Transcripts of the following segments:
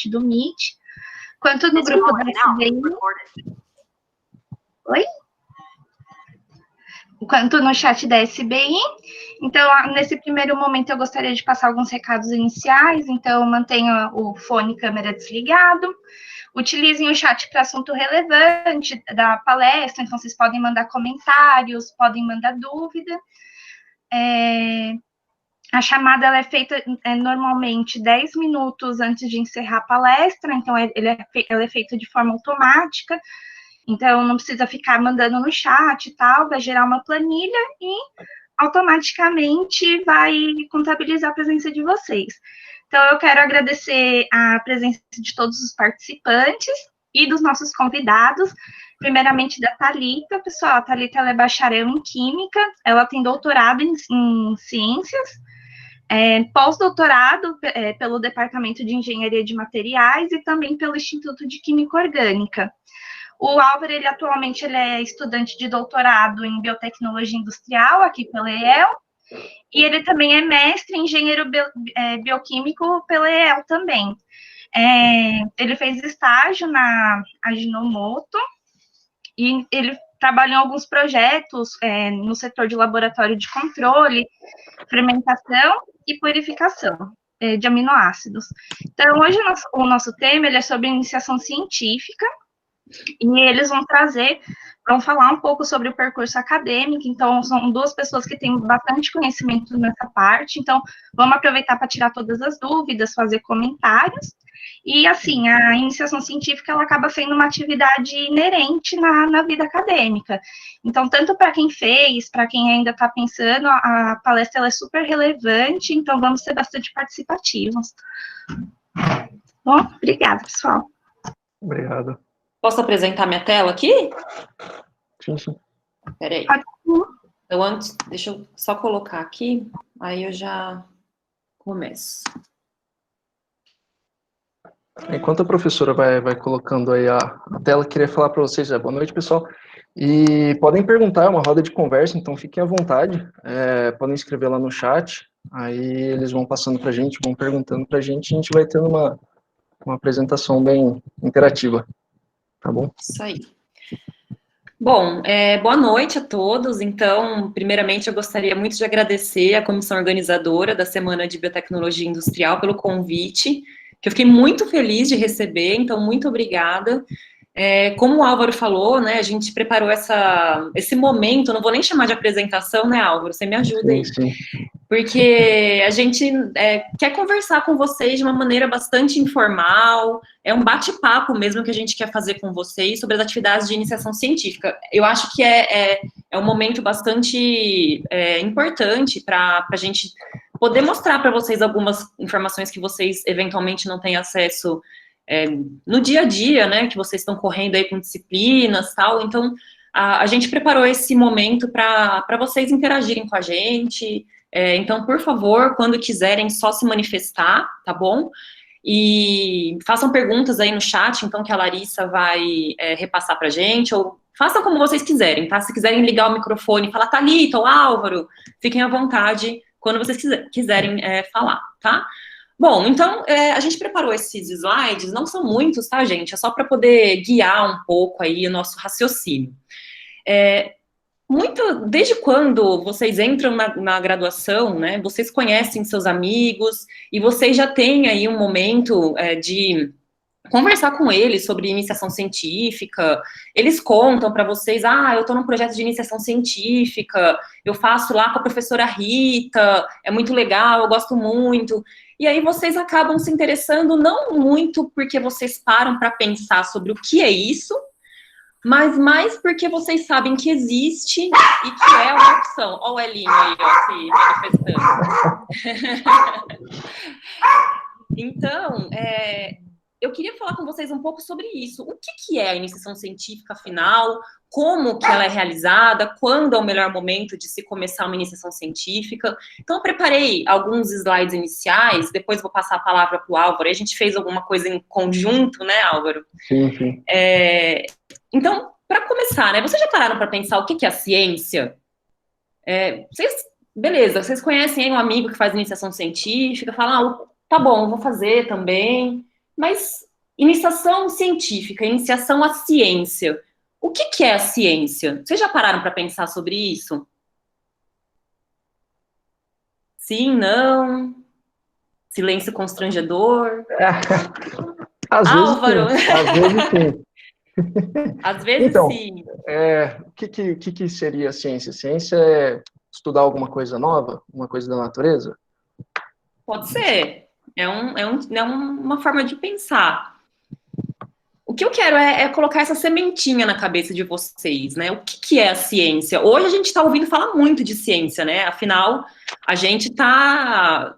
chat do Meet, quanto no grupo da SBI. Oi? Quanto no chat da SBI. Então, nesse primeiro momento, eu gostaria de passar alguns recados iniciais. Então, mantenha o fone e câmera desligado. Utilizem o chat para assunto relevante da palestra. Então, vocês podem mandar comentários, podem mandar dúvida. A chamada ela é feita normalmente 10 minutos antes de encerrar a palestra. Então, ela é feita de forma automática. Então, não precisa ficar mandando no chat e tal, vai gerar uma planilha e automaticamente vai contabilizar a presença de vocês. Então, eu quero agradecer a presença de todos os participantes e dos nossos convidados, primeiramente da Thalita. Pessoal, a Thalita ela é bacharel em Química, ela tem doutorado em Ciências, pós-doutorado pelo Departamento de Engenharia de Materiais e também pelo Instituto de Química Orgânica. O Álvaro, atualmente, ele é estudante de doutorado em biotecnologia industrial, aqui pela EEL, e ele também é mestre em engenheiro bioquímico pela EEL também. Ele fez estágio na Ajinomoto, e ele trabalhou em alguns projetos no setor de laboratório de controle, fermentação e purificação de aminoácidos. Então, hoje o nosso tema ele é sobre iniciação científica, e eles vão falar um pouco sobre o percurso acadêmico. Então, são duas pessoas que têm bastante conhecimento nessa parte, então, vamos aproveitar para tirar todas as dúvidas, fazer comentários, e, assim, a iniciação científica, ela acaba sendo uma atividade inerente na vida acadêmica. Então, tanto para quem fez, para quem ainda está pensando, a palestra ela é super relevante, então, vamos ser bastante participativos. Bom, obrigada, pessoal. Obrigado. Posso apresentar minha tela aqui? Sim, sim. Peraí. Então, antes, deixa eu só colocar aqui, aí eu já começo. Enquanto a professora vai colocando aí a tela, queria falar para vocês, boa noite, pessoal. E podem perguntar, é uma roda de conversa, então fiquem à vontade. Podem escrever lá no chat, aí eles vão passando para a gente, vão perguntando para a gente vai tendo uma apresentação bem interativa. Tá bom? Isso aí. Bom, boa noite a todos. Então, primeiramente, eu gostaria muito de agradecer à comissão organizadora da Semana de Biotecnologia Industrial pelo convite, que eu fiquei muito feliz de receber, então, muito obrigada. Como o Álvaro falou, né, a gente preparou esse momento, não vou nem chamar de apresentação, né, Álvaro? Você me ajuda aí. Sim. Porque a gente quer conversar com vocês de uma maneira bastante informal, é um bate-papo mesmo que a gente quer fazer com vocês sobre as atividades de iniciação científica. Eu acho que é um momento bastante importante para a gente poder mostrar para vocês algumas informações que vocês eventualmente não têm acesso no dia a dia, né, que vocês estão correndo aí com disciplinas e tal. Então, a gente preparou esse momento para vocês interagirem com a gente. Então, por favor, quando quiserem, só se manifestar, tá bom? E façam perguntas aí no chat, então, que a Larissa vai repassar pra gente, ou façam como vocês quiserem, tá? Se quiserem ligar o microfone e falar, Thalita ou Álvaro, fiquem à vontade quando vocês quiserem falar, tá? Bom, então, a gente preparou esses slides, não são muitos, tá, gente? É só para poder guiar um pouco aí o nosso raciocínio. Desde quando vocês entram na graduação, né, vocês conhecem seus amigos e vocês já têm aí um momento de conversar com eles sobre iniciação científica. Eles contam para vocês, eu estou num projeto de iniciação científica, eu faço lá com a professora Rita, é muito legal, eu gosto muito. E aí vocês acabam se interessando não muito porque vocês param para pensar sobre o que é isso, mas mais porque vocês sabem que existe e que é uma opção. Olha o Elinho aí, se manifestando. Então, eu queria falar com vocês um pouco sobre isso. O que é a iniciação científica, afinal? Como que ela é realizada? Quando é o melhor momento de se começar uma iniciação científica? Então, eu preparei alguns slides iniciais, depois vou passar a palavra para o Álvaro. A gente fez alguma coisa em conjunto, né, Álvaro? Sim. Então, para começar, né, vocês já pararam para pensar o que é a ciência? Beleza, vocês conhecem aí um amigo que faz iniciação científica, falam, tá bom, vou fazer também. Mas iniciação científica, iniciação à ciência. O que é a ciência? Vocês já pararam para pensar sobre isso? Sim, não? Silêncio constrangedor? Álvaro? Às vezes sim. Às vezes então, sim. O que seria a ciência? Ciência é estudar alguma coisa nova? Uma coisa da natureza? Pode ser. É uma forma de pensar. O que eu quero é colocar essa sementinha na cabeça de vocês, né? O que é a ciência? Hoje a gente está ouvindo falar muito de ciência, né? Afinal, a gente está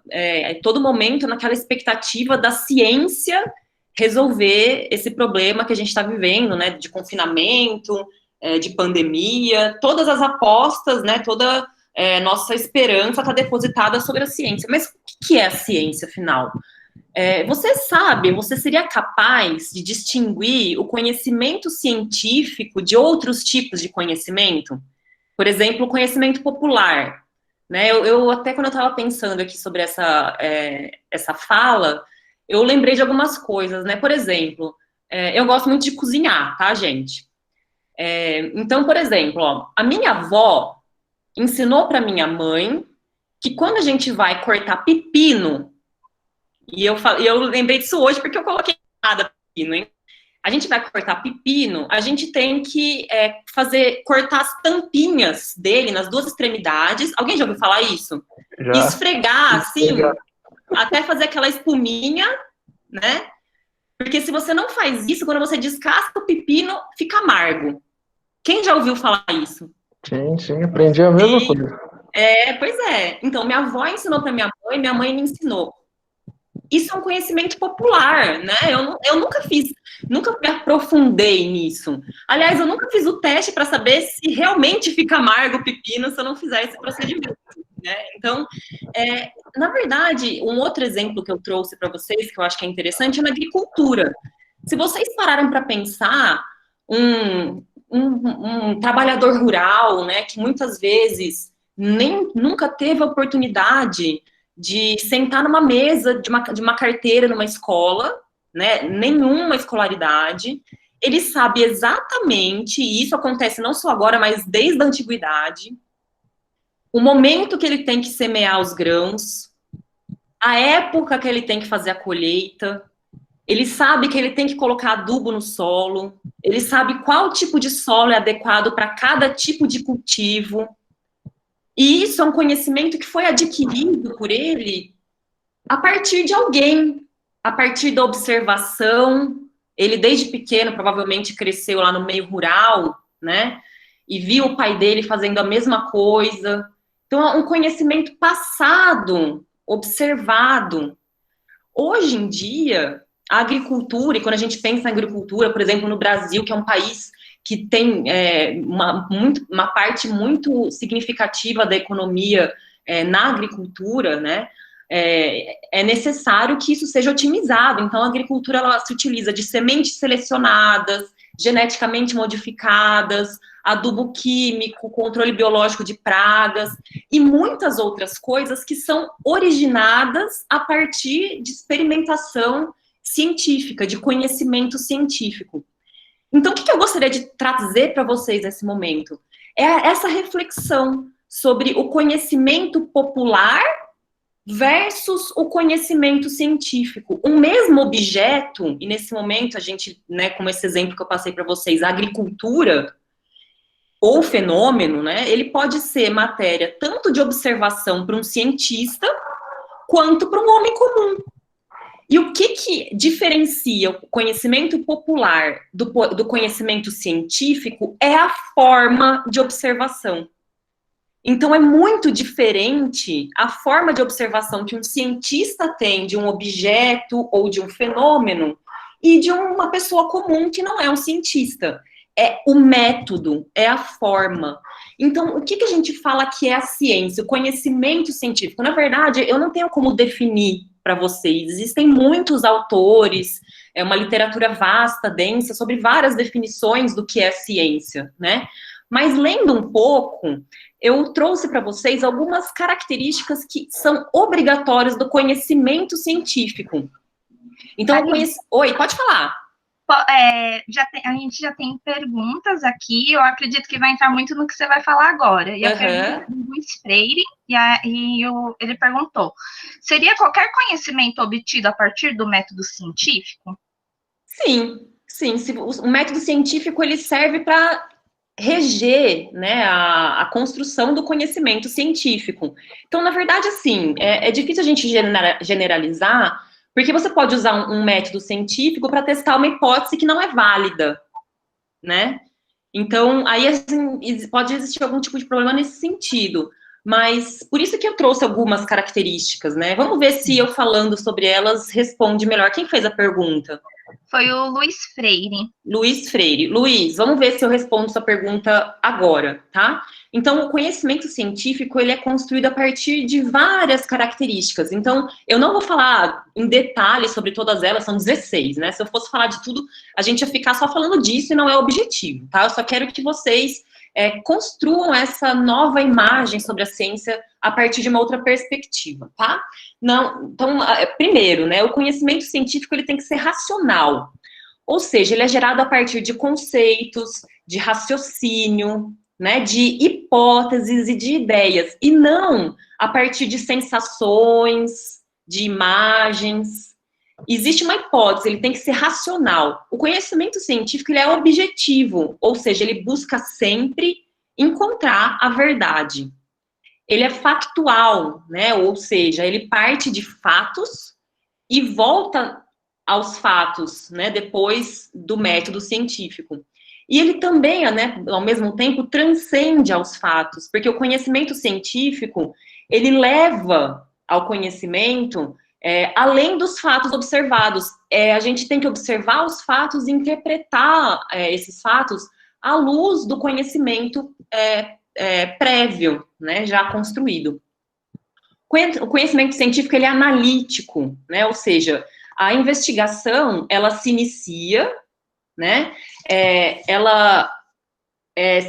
todo momento naquela expectativa da ciência resolver esse problema que a gente está vivendo, né? De confinamento, de pandemia, todas as apostas, né? Toda nossa esperança está depositada sobre a ciência. Mas o que é a ciência, afinal? Você seria capaz de distinguir o conhecimento científico de outros tipos de conhecimento? Por exemplo, o conhecimento popular. Né? Eu até quando eu estava pensando aqui sobre essa fala, eu lembrei de algumas coisas, né? Por exemplo, eu gosto muito de cozinhar, tá, gente? Então, por exemplo, ó, a minha avó ensinou para minha mãe que quando a gente vai cortar pepino, e eu lembrei disso hoje porque eu coloquei nada pepino, hein? A gente vai cortar pepino, a gente tem que cortar as tampinhas dele nas duas extremidades. Alguém já ouviu falar isso? Já. Esfregar, assim, até fazer aquela espuminha, né? Porque se você não faz isso, quando você descasca o pepino, fica amargo. Quem já ouviu falar isso? Sim, aprendi a mesma coisa. Pois é. Então, minha avó ensinou para minha mãe me ensinou. Isso é um conhecimento popular, né? Eu nunca me aprofundei nisso. Aliás, eu nunca fiz o teste para saber se realmente fica amargo o pepino se eu não fizer esse procedimento, né? Então, na verdade, um outro exemplo que eu trouxe para vocês, que eu acho que é interessante, é na agricultura. Se vocês pararam para pensar, um trabalhador rural, né, que muitas vezes nunca teve a oportunidade de sentar numa mesa de uma carteira numa escola, né, nenhuma escolaridade, ele sabe exatamente, e isso acontece não só agora, mas desde a antiguidade, o momento que ele tem que semear os grãos, a época que ele tem que fazer a colheita, ele sabe que ele tem que colocar adubo no solo, ele sabe qual tipo de solo é adequado para cada tipo de cultivo. E isso é um conhecimento que foi adquirido por ele a partir de alguém, a partir da observação. Ele, desde pequeno, provavelmente cresceu lá no meio rural, né? E viu o pai dele fazendo a mesma coisa. Então, é um conhecimento passado, observado. Hoje em dia, a agricultura, e quando a gente pensa em agricultura, por exemplo, no Brasil, que é um país que tem uma parte muito significativa da economia na agricultura, né? É necessário que isso seja otimizado. Então, a agricultura ela se utiliza de sementes selecionadas, geneticamente modificadas, adubo químico, controle biológico de pragas e muitas outras coisas que são originadas a partir de experimentação científica, de conhecimento científico. Então, o que eu gostaria de trazer para vocês nesse momento? É essa reflexão sobre o conhecimento popular versus o conhecimento científico. Um mesmo objeto, e nesse momento a gente, né, como esse exemplo que eu passei para vocês, a agricultura, ou fenômeno, né, ele pode ser matéria tanto de observação para um cientista, quanto para um homem comum. E o que diferencia o conhecimento popular do conhecimento científico é a forma de observação. Então, é muito diferente a forma de observação que um cientista tem de um objeto ou de um fenômeno e de uma pessoa comum que não é um cientista. É o método, é a forma. Então, o que a gente fala que é a ciência, o conhecimento científico? Na verdade, eu não tenho como definir para vocês. Existem muitos autores, uma literatura vasta, densa, sobre várias definições do que é ciência, né? Mas lendo um pouco, eu trouxe para vocês algumas características que são obrigatórias do conhecimento científico. Então, Oi, pode falar. A gente já tem perguntas aqui, eu acredito que vai entrar muito no que você vai falar agora. E a pergunta do Luiz Freire, ele perguntou, seria qualquer conhecimento obtido a partir do método científico? Sim. O método científico, ele serve para reger, né, a construção do conhecimento científico. Então, na verdade, assim, é difícil a gente generalizar, porque você pode usar um método científico para testar uma hipótese que não é válida, né? Então, aí assim, pode existir algum tipo de problema nesse sentido. Mas por isso que eu trouxe algumas características, né? Vamos ver se eu falando sobre elas responde melhor. Quem fez a pergunta? Foi o Luiz Freire. Luiz Freire. Luiz, vamos ver se eu respondo sua pergunta agora, tá? Então, o conhecimento científico, ele é construído a partir de várias características. Então, eu não vou falar em detalhes sobre todas elas, são 16, né? Se eu fosse falar de tudo, a gente ia ficar só falando disso e não é o objetivo, tá? Eu só quero que vocês construam essa nova imagem sobre a ciência a partir de uma outra perspectiva, tá? Não, então, primeiro, né, o conhecimento científico ele tem que ser racional, ou seja, ele é gerado a partir de conceitos, de raciocínio, né, de hipóteses e de ideias, e não a partir de sensações, de imagens. Existe uma hipótese, ele tem que ser racional. O conhecimento científico ele é objetivo, ou seja, ele busca sempre encontrar a verdade. Ele é factual, né? Ou seja, ele parte de fatos e volta aos fatos, né? Depois do método científico. E ele também, né, ao mesmo tempo, transcende aos fatos, porque o conhecimento científico, ele leva ao conhecimento além dos fatos observados. A gente tem que observar os fatos e interpretar esses fatos à luz do conhecimento prévio, né, já construído. O conhecimento científico, ele é analítico, né, ou seja, a investigação, ela se inicia, né, ela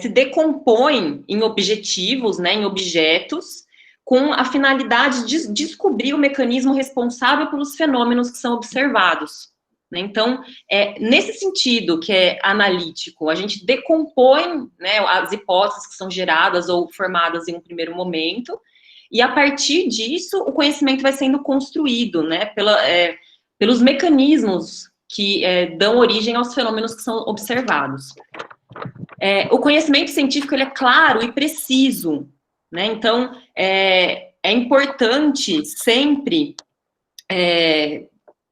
se decompõe em objetivos, né, em objetos, com a finalidade de descobrir o mecanismo responsável pelos fenômenos que são observados. Então, nesse sentido que é analítico, a gente decompõe, né, as hipóteses que são geradas ou formadas em um primeiro momento, e a partir disso, o conhecimento vai sendo construído, né, pelos mecanismos que dão origem aos fenômenos que são observados. O conhecimento científico, ele é claro e preciso, né, então, é importante sempre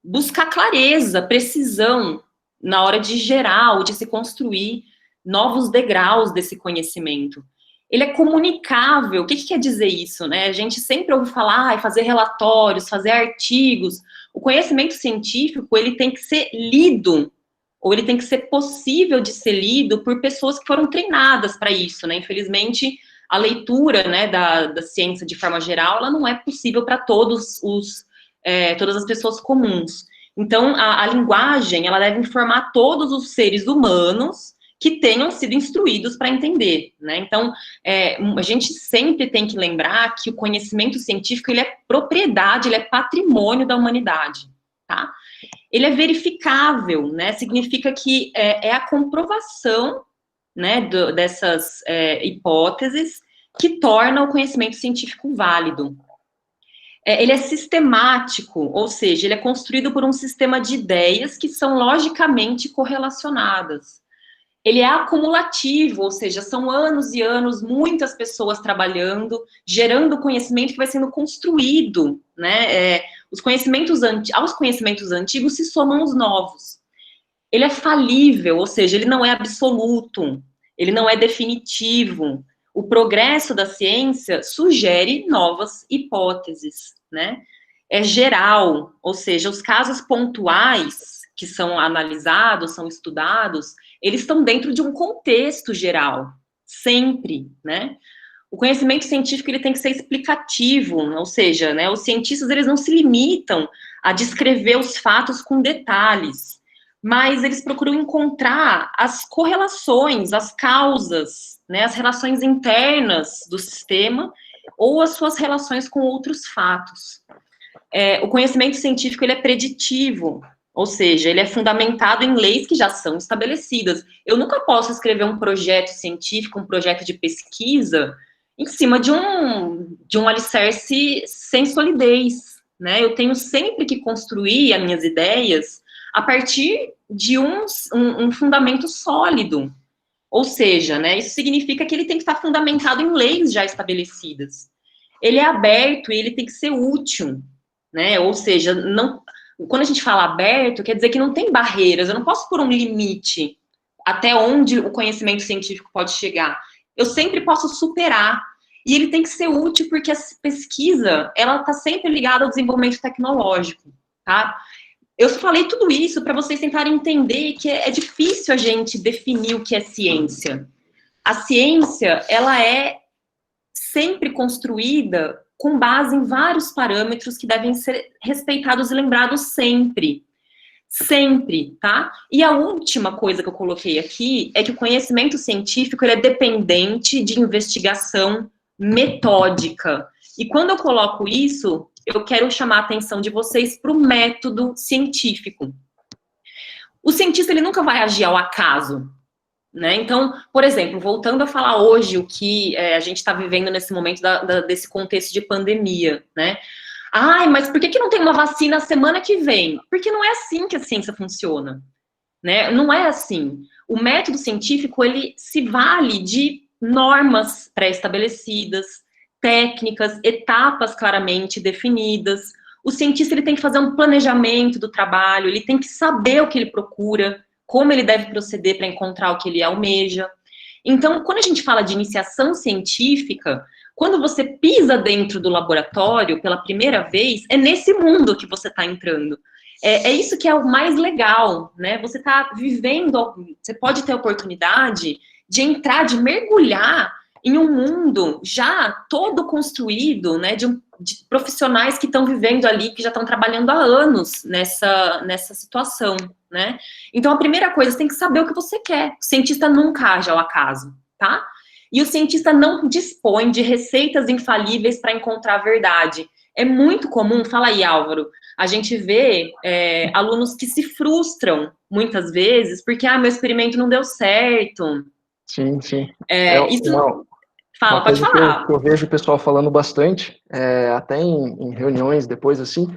buscar clareza, precisão na hora de gerar ou de se construir novos degraus desse conhecimento. Ele é comunicável. O que quer dizer isso, né? A gente sempre ouve falar, fazer relatórios, fazer artigos. O conhecimento científico, ele tem que ser lido, ou ele tem que ser possível de ser lido por pessoas que foram treinadas para isso, né? Infelizmente, a leitura, né, da ciência de forma geral, ela não é possível para todas as pessoas comuns. Então, a linguagem, ela deve informar todos os seres humanos que tenham sido instruídos para entender, né? Então, a gente sempre tem que lembrar que o conhecimento científico, ele é propriedade, ele é patrimônio da humanidade, tá? Ele é verificável, né? Significa que é a comprovação, né, dessas hipóteses que torna o conhecimento científico válido. Ele é sistemático, ou seja, ele é construído por um sistema de ideias que são logicamente correlacionadas. Ele é acumulativo, ou seja, são anos e anos, muitas pessoas trabalhando, gerando conhecimento que vai sendo construído, né? Aos conhecimentos antigos se somam os novos. Ele é falível, ou seja, ele não é absoluto, ele não é definitivo. O progresso da ciência sugere novas hipóteses, né? É geral, ou seja, os casos pontuais que são analisados, são estudados, eles estão dentro de um contexto geral, sempre, né? O conhecimento científico, ele tem que ser explicativo, ou seja, né, os cientistas, eles não se limitam a descrever os fatos com detalhes, mas eles procuram encontrar as correlações, as causas, né, as relações internas do sistema ou as suas relações com outros fatos. O conhecimento científico, ele é preditivo, Ou seja, ele é fundamentado em leis que já são estabelecidas. Eu nunca posso escrever um projeto científico, um projeto de pesquisa, em cima de um alicerce sem solidez, né? Eu tenho sempre que construir as minhas ideias a partir de um fundamento sólido. Ou seja, né, isso significa que ele tem que estar fundamentado em leis já estabelecidas. Ele é aberto e ele tem que ser útil, né? Ou seja, não, quando a gente fala aberto, quer dizer que não tem barreiras, eu não posso pôr um limite até onde o conhecimento científico pode chegar. Eu sempre posso superar. E ele tem que ser útil porque a pesquisa, ela está sempre ligada ao desenvolvimento tecnológico, tá? Eu falei tudo isso para vocês tentarem entender que é difícil a gente definir o que é ciência. A ciência, ela é sempre construída com base em vários parâmetros que devem ser respeitados e lembrados sempre. Sempre, tá? E a última coisa que eu coloquei aqui é que o conhecimento científico ele é dependente de investigação metódica. E quando eu coloco isso, eu quero chamar a atenção de vocês para o método científico. O cientista, ele nunca vai agir ao acaso, né? Então, por exemplo, voltando a falar hoje o que a gente está vivendo nesse momento desse contexto de pandemia, né? Ai, mas por que não tem uma vacina semana que vem? Porque não é assim que a ciência funciona, né? Não é assim. O método científico, ele se vale de normas pré-estabelecidas, técnicas, etapas claramente definidas. O cientista ele tem que fazer um planejamento do trabalho, ele tem que saber o que ele procura, como ele deve proceder para encontrar o que ele almeja. Então, quando a gente fala de iniciação científica, quando você pisa dentro do laboratório pela primeira vez, é nesse mundo que você está entrando. É isso que é o mais legal, né? Você está vivendo, você pode ter a oportunidade de entrar, de mergulhar em um mundo já todo construído, né, de profissionais que estão vivendo ali, que já estão trabalhando há anos nessa situação, né? Então, a primeira coisa, você tem que saber o que você quer. O cientista nunca age ao acaso, tá? E o cientista não dispõe de receitas infalíveis para encontrar a verdade. É muito comum, fala aí, Álvaro, a gente vê alunos que se frustram, muitas vezes, porque, meu experimento não deu certo. Sim, sim. Fala, pode falar. Que eu vejo o pessoal falando bastante, até em reuniões depois, assim,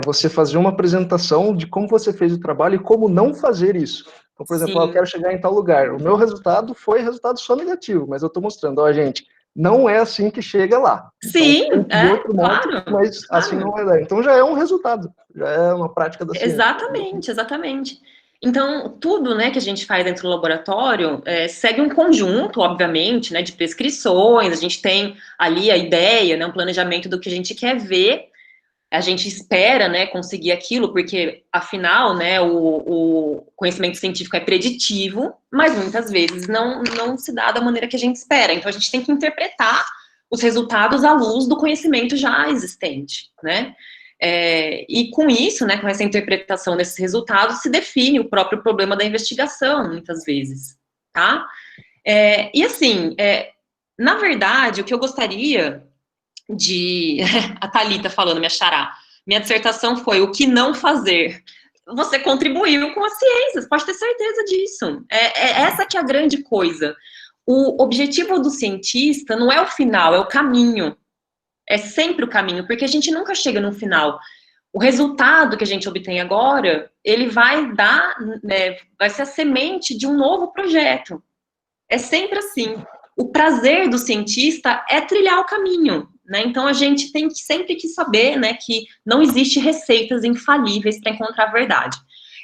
você fazer uma apresentação de como você fez o trabalho e como não fazer isso. Então, por exemplo, eu quero chegar em tal lugar. O meu resultado foi resultado só negativo, mas eu estou mostrando, gente, não é assim que chega lá. Sim, então, de outro modo, claro. Mas assim não vai dar. Então já é um resultado, já é uma prática da ciência. Exatamente. Então, tudo, né, que a gente faz dentro do laboratório segue um conjunto, obviamente, né, de prescrições, a gente tem ali a ideia, né, um planejamento do que a gente quer ver, a gente espera, né, conseguir aquilo, porque, afinal, né, o conhecimento científico é preditivo, mas muitas vezes não se dá da maneira que a gente espera. Então, a gente tem que interpretar os resultados à luz do conhecimento já existente, né? E com isso, né, com essa interpretação desses resultados, se define o próprio problema da investigação, muitas vezes, tá? E assim, na verdade, o que eu gostaria a Thalita falando, minha xará, minha dissertação foi o que não fazer. Você contribuiu com as ciências, pode ter certeza disso. Essa que é a grande coisa. O objetivo do cientista não é o final, é o caminho. É sempre o caminho, porque a gente nunca chega no final. O resultado que a gente obtém agora, ele vai dar, né, vai ser a semente de um novo projeto. É sempre assim. O prazer do cientista é trilhar o caminho, né? Então a gente tem sempre que saber, né, que não existe receitas infalíveis para encontrar a verdade.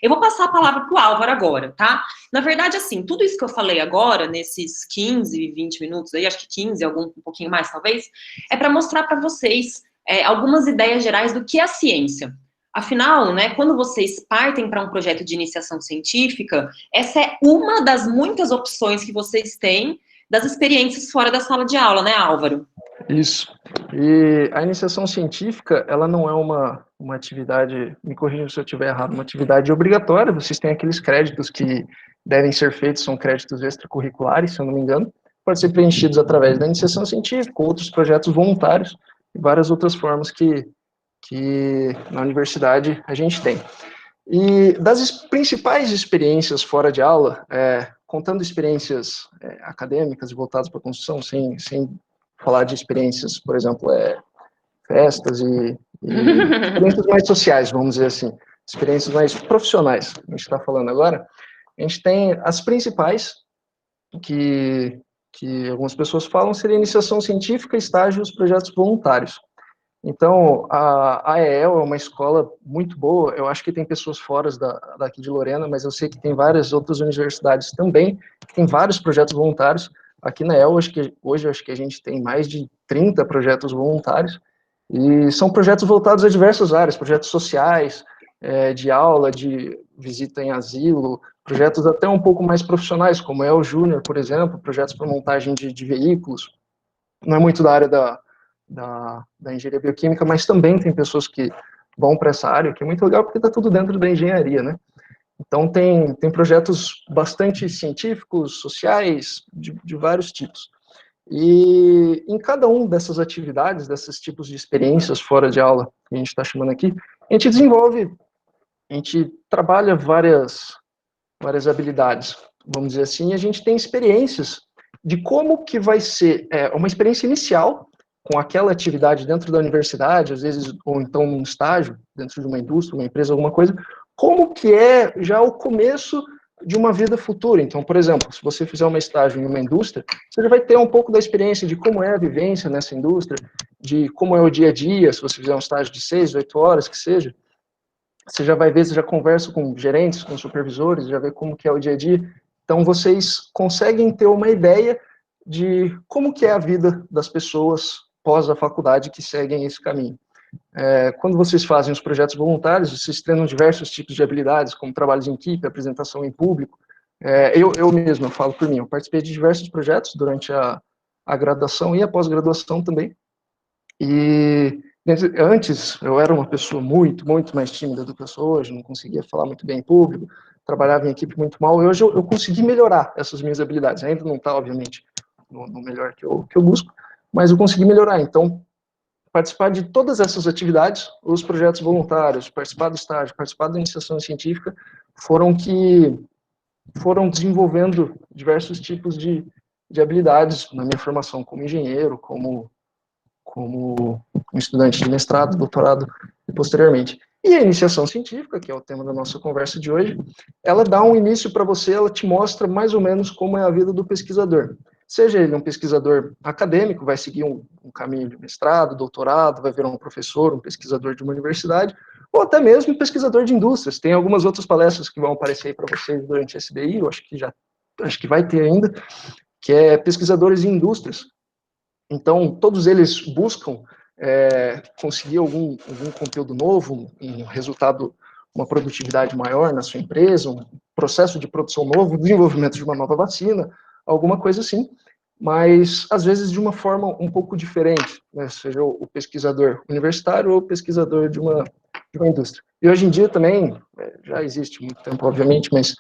Eu vou passar a palavra para o Álvaro agora, tá? Na verdade, assim, tudo isso que eu falei agora, nesses 15, 20 minutos aí, acho que 15, um pouquinho mais talvez, é para mostrar para vocês algumas ideias gerais do que é a ciência. Afinal, né, quando vocês partem para um projeto de iniciação científica, essa é uma das muitas opções que vocês têm das experiências fora da sala de aula, né, Álvaro? Isso. E a iniciação científica, ela não é uma atividade, me corrija se eu estiver errado, uma atividade obrigatória, vocês têm aqueles créditos que devem ser feitos, são créditos extracurriculares, se eu não me engano, podem ser preenchidos através da iniciação científica, outros projetos voluntários e várias outras formas que na universidade a gente tem. E das principais experiências fora de aula, contando experiências acadêmicas voltadas para a construção, sem falar de experiências, por exemplo, festas e experiências mais sociais, vamos dizer assim, experiências mais profissionais, a gente está falando agora, a gente tem as principais, que algumas pessoas falam, seria iniciação científica, estágios, projetos voluntários. Então, a AEL é uma escola muito boa, eu acho que tem pessoas fora daqui de Lorena, mas eu sei que tem várias outras universidades também, que tem vários projetos voluntários. Aqui na AEL, hoje acho que a gente tem mais de 30 projetos voluntários, e são projetos voltados a diversas áreas, projetos sociais, de aula, de visita em asilo, projetos até um pouco mais profissionais, como é o Júnior, por exemplo, projetos para montagem de veículos. Não é muito da área da engenharia bioquímica, mas também tem pessoas que vão para essa área, que é muito legal, porque está tudo dentro da engenharia, né? Então, tem projetos bastante científicos, sociais, de vários tipos. E em cada uma dessas atividades, desses tipos de experiências fora de aula, que a gente está chamando aqui, a gente trabalha várias habilidades, vamos dizer assim, e a gente tem experiências de como que vai ser uma experiência inicial com aquela atividade dentro da universidade, às vezes, ou então num estágio, dentro de uma indústria, uma empresa, alguma coisa, como que é já o começo de uma vida futura. Então, por exemplo, se você fizer um estágio em uma indústria, você já vai ter um pouco da experiência de como é a vivência nessa indústria, de como é o dia a dia, se você fizer um estágio de 6, 8 horas, que seja, você já vai ver, você já conversa com gerentes, com supervisores, já vê como que é o dia a dia. Então, vocês conseguem ter uma ideia de como que é a vida das pessoas pós a faculdade que seguem esse caminho. Quando vocês fazem os projetos voluntários, vocês treinam diversos tipos de habilidades, como trabalhos em equipe, apresentação em público. Eu mesmo, eu falo por mim, eu participei de diversos projetos durante a graduação e a pós-graduação também. E antes eu era uma pessoa muito mais tímida do que eu sou hoje, não conseguia falar muito bem em público, trabalhava em equipe muito mal, e hoje eu consegui melhorar essas minhas habilidades. Ainda não está, obviamente, no melhor que eu busco, mas eu consegui melhorar. Então, participar de todas essas atividades, os projetos voluntários, participar do estágio, participar da iniciação científica, foram desenvolvendo diversos tipos de habilidades na minha formação como engenheiro, como um estudante de mestrado, doutorado e posteriormente. E a iniciação científica, que é o tema da nossa conversa de hoje, ela dá um início para você, ela te mostra mais ou menos como é a vida do pesquisador. Seja ele um pesquisador acadêmico, vai seguir um caminho de mestrado, doutorado, vai virar um professor, um pesquisador de uma universidade, ou até mesmo um pesquisador de indústrias. Tem algumas outras palestras que vão aparecer aí para vocês durante esse SBI, eu acho que vai ter ainda, que é pesquisadores em indústrias. Então, todos eles buscam conseguir algum conteúdo novo, um resultado, uma produtividade maior na sua empresa, um processo de produção novo, desenvolvimento de uma nova vacina, alguma coisa assim, mas às vezes de uma forma um pouco diferente, né? Seja o pesquisador universitário ou o pesquisador de uma indústria. E hoje em dia também, já existe muito tempo, obviamente, mas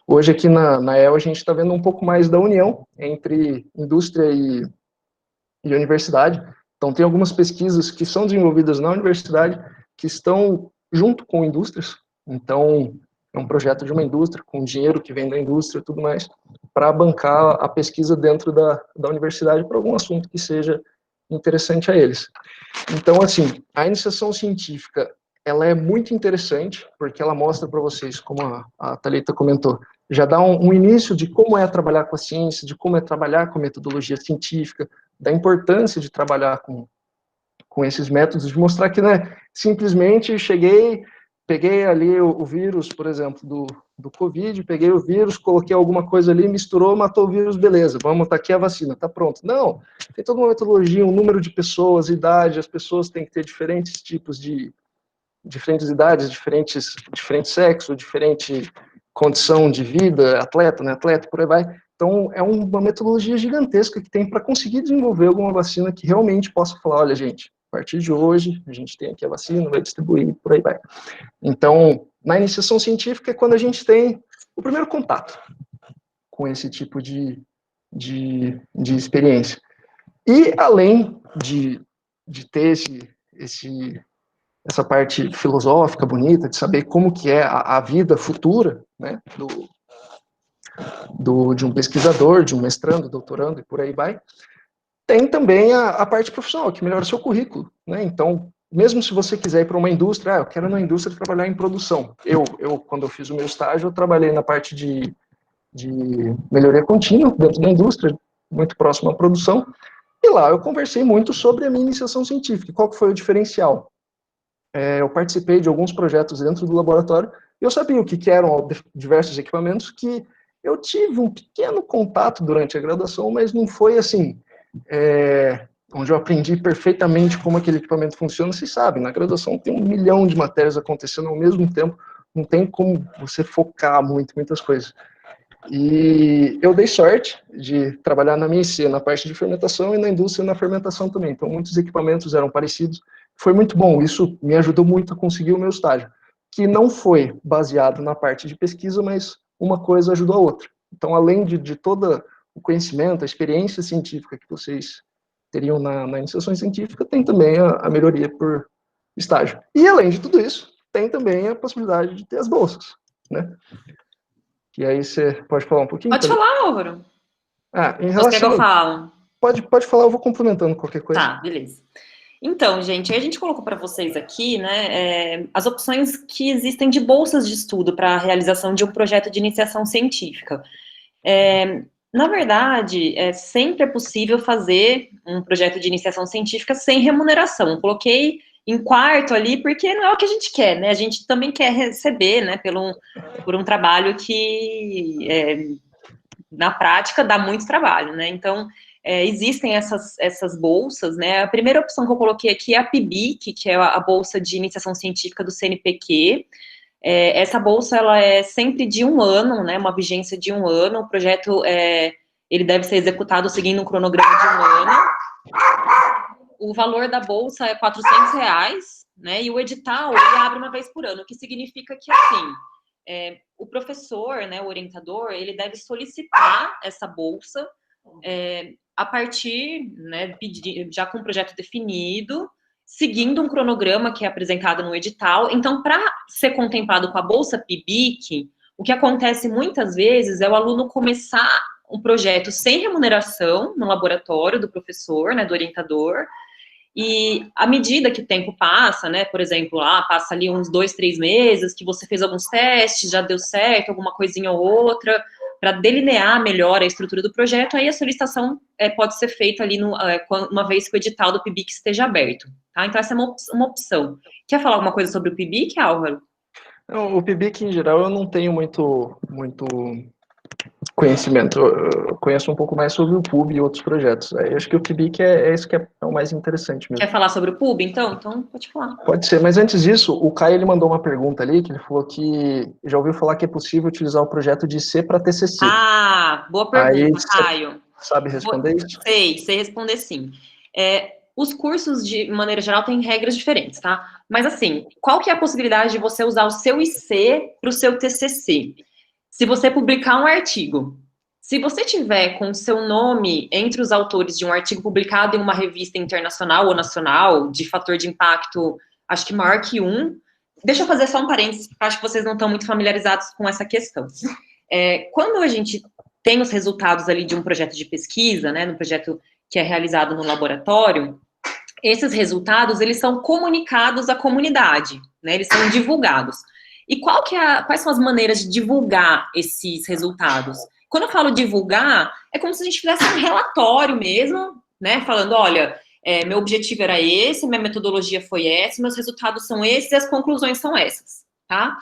hoje aqui na EL a gente está vendo um pouco mais da união entre indústria e universidade. Então, tem algumas pesquisas que são desenvolvidas na universidade que estão junto com indústrias. Então, é um projeto de uma indústria, com dinheiro que vem da indústria e tudo mais, para bancar a pesquisa dentro da universidade para algum assunto que seja interessante a eles. Então, assim, a iniciação científica, ela é muito interessante, porque ela mostra para vocês, como a Thalita comentou, já dá um início de como é trabalhar com a ciência, de como é trabalhar com a metodologia científica, da importância de trabalhar com esses métodos, de mostrar que, né, simplesmente peguei ali o vírus, por exemplo, do Covid, peguei o vírus, coloquei alguma coisa ali, misturou, matou o vírus, beleza, vamos, tá aqui a vacina, tá pronto. Não, tem toda uma metodologia, um número de pessoas, idade, as pessoas têm que ter diferentes tipos de diferentes idades, diferente sexo, diferente condição de vida, atleta, né, atleta, por aí vai. Então, é uma metodologia gigantesca que tem para conseguir desenvolver alguma vacina que realmente possa falar, olha, gente, a partir de hoje, a gente tem aqui a vacina, vai distribuir, por aí vai. Então, na iniciação científica é quando a gente tem o primeiro contato com esse tipo de experiência. E, além de ter essa parte filosófica, bonita, de saber como que é a vida futura, né, de um pesquisador, de um mestrando, doutorando e por aí vai. Tem também a parte profissional, que melhora o seu currículo, né? Então, mesmo se você quiser ir para uma indústria, eu quero na indústria trabalhar em produção. Quando eu fiz o meu estágio, eu trabalhei na parte de melhoria contínua dentro da indústria, muito próximo à produção, e lá eu conversei muito sobre a minha iniciação científica. Qual que foi o diferencial? Eu participei de alguns projetos dentro do laboratório, e eu sabia o que eram diversos equipamentos que eu tive um pequeno contato durante a graduação, mas não foi assim, onde eu aprendi perfeitamente como aquele equipamento funciona. Vocês sabem, na graduação tem 1 milhão de matérias acontecendo ao mesmo tempo, não tem como você focar muitas coisas. E eu dei sorte de trabalhar na minha IC, na parte de fermentação, e na indústria na fermentação também. Então, muitos equipamentos eram parecidos. Foi muito bom, isso me ajudou muito a conseguir o meu estágio, que não foi baseado na parte de pesquisa, mas uma coisa ajudou a outra. Então, além de todo o conhecimento, a experiência científica que vocês teriam na iniciação científica, tem também a melhoria por estágio. E, além de tudo isso, tem também a possibilidade de ter as bolsas, né? E aí você pode falar um pouquinho? Pode falar, Álvaro. Em relação... Você quer que eu falo? Pode falar, eu vou complementando qualquer coisa. Tá, beleza. Então, gente, a gente colocou para vocês aqui, né, as opções que existem de bolsas de estudo para a realização de um projeto de iniciação científica. Na verdade, sempre é possível fazer um projeto de iniciação científica sem remuneração. Eu coloquei em quarto ali, porque não é o que a gente quer, né? A gente também quer receber, né, por um trabalho que, na prática, dá muito trabalho, né? Então, existem essas bolsas, né? A primeira opção que eu coloquei aqui é a PIBIC, que é a Bolsa de Iniciação Científica do CNPq. Essa bolsa, ela é sempre de 1 ano, né? Uma vigência de 1 ano. O projeto, ele deve ser executado seguindo um cronograma de 1 ano. O valor da bolsa é R$400, né? E o edital, ele abre uma vez por ano, o que significa que, assim, o professor, né, o orientador, ele deve solicitar essa bolsa a partir, né, já com o projeto definido, seguindo um cronograma que é apresentado no edital. Então, para ser contemplado com a Bolsa PIBIC, o que acontece muitas vezes é o aluno começar um projeto sem remuneração no laboratório do professor, né, do orientador, e à medida que o tempo passa, né, por exemplo, passa ali uns 2, 3 meses, que você fez alguns testes, já deu certo, alguma coisinha ou outra, para delinear melhor a estrutura do projeto, aí a solicitação pode ser feita ali uma vez que o edital do PIBIC esteja aberto, tá? Então, essa é uma opção. Quer falar alguma coisa sobre o PIBIC, Álvaro? Não, o PIBIC, em geral, eu não tenho muito conhecimento. Eu conheço um pouco mais sobre o PUB e outros projetos. Eu acho que o PIBIC é isso que é o mais interessante mesmo. Quer falar sobre o PUB, então? Então, pode falar. Pode ser, mas antes disso, o Caio, ele mandou uma pergunta ali, que ele falou que já ouviu falar que é possível utilizar o projeto de C para TCC. Boa pergunta, aí, Caio. Sabe responder isso? Sei responder sim. Os cursos, de maneira geral, têm regras diferentes, tá? Mas, assim, qual que é a possibilidade de você usar o seu IC para o seu TCC? Se você publicar um artigo, se você tiver com o seu nome entre os autores de um artigo publicado em uma revista internacional ou nacional, de fator de impacto, acho que maior que 1, deixa eu fazer só um parênteses, porque acho que vocês não estão muito familiarizados com essa questão. Quando a gente tem os resultados ali de um projeto de pesquisa, né, no projeto que é realizado no laboratório, esses resultados, eles são comunicados à comunidade, né, eles são divulgados. E quais são as maneiras de divulgar esses resultados? Quando eu falo divulgar, é como se a gente fizesse um relatório mesmo, né, falando, olha, meu objetivo era esse, minha metodologia foi essa, meus resultados são esses e as conclusões são essas, tá?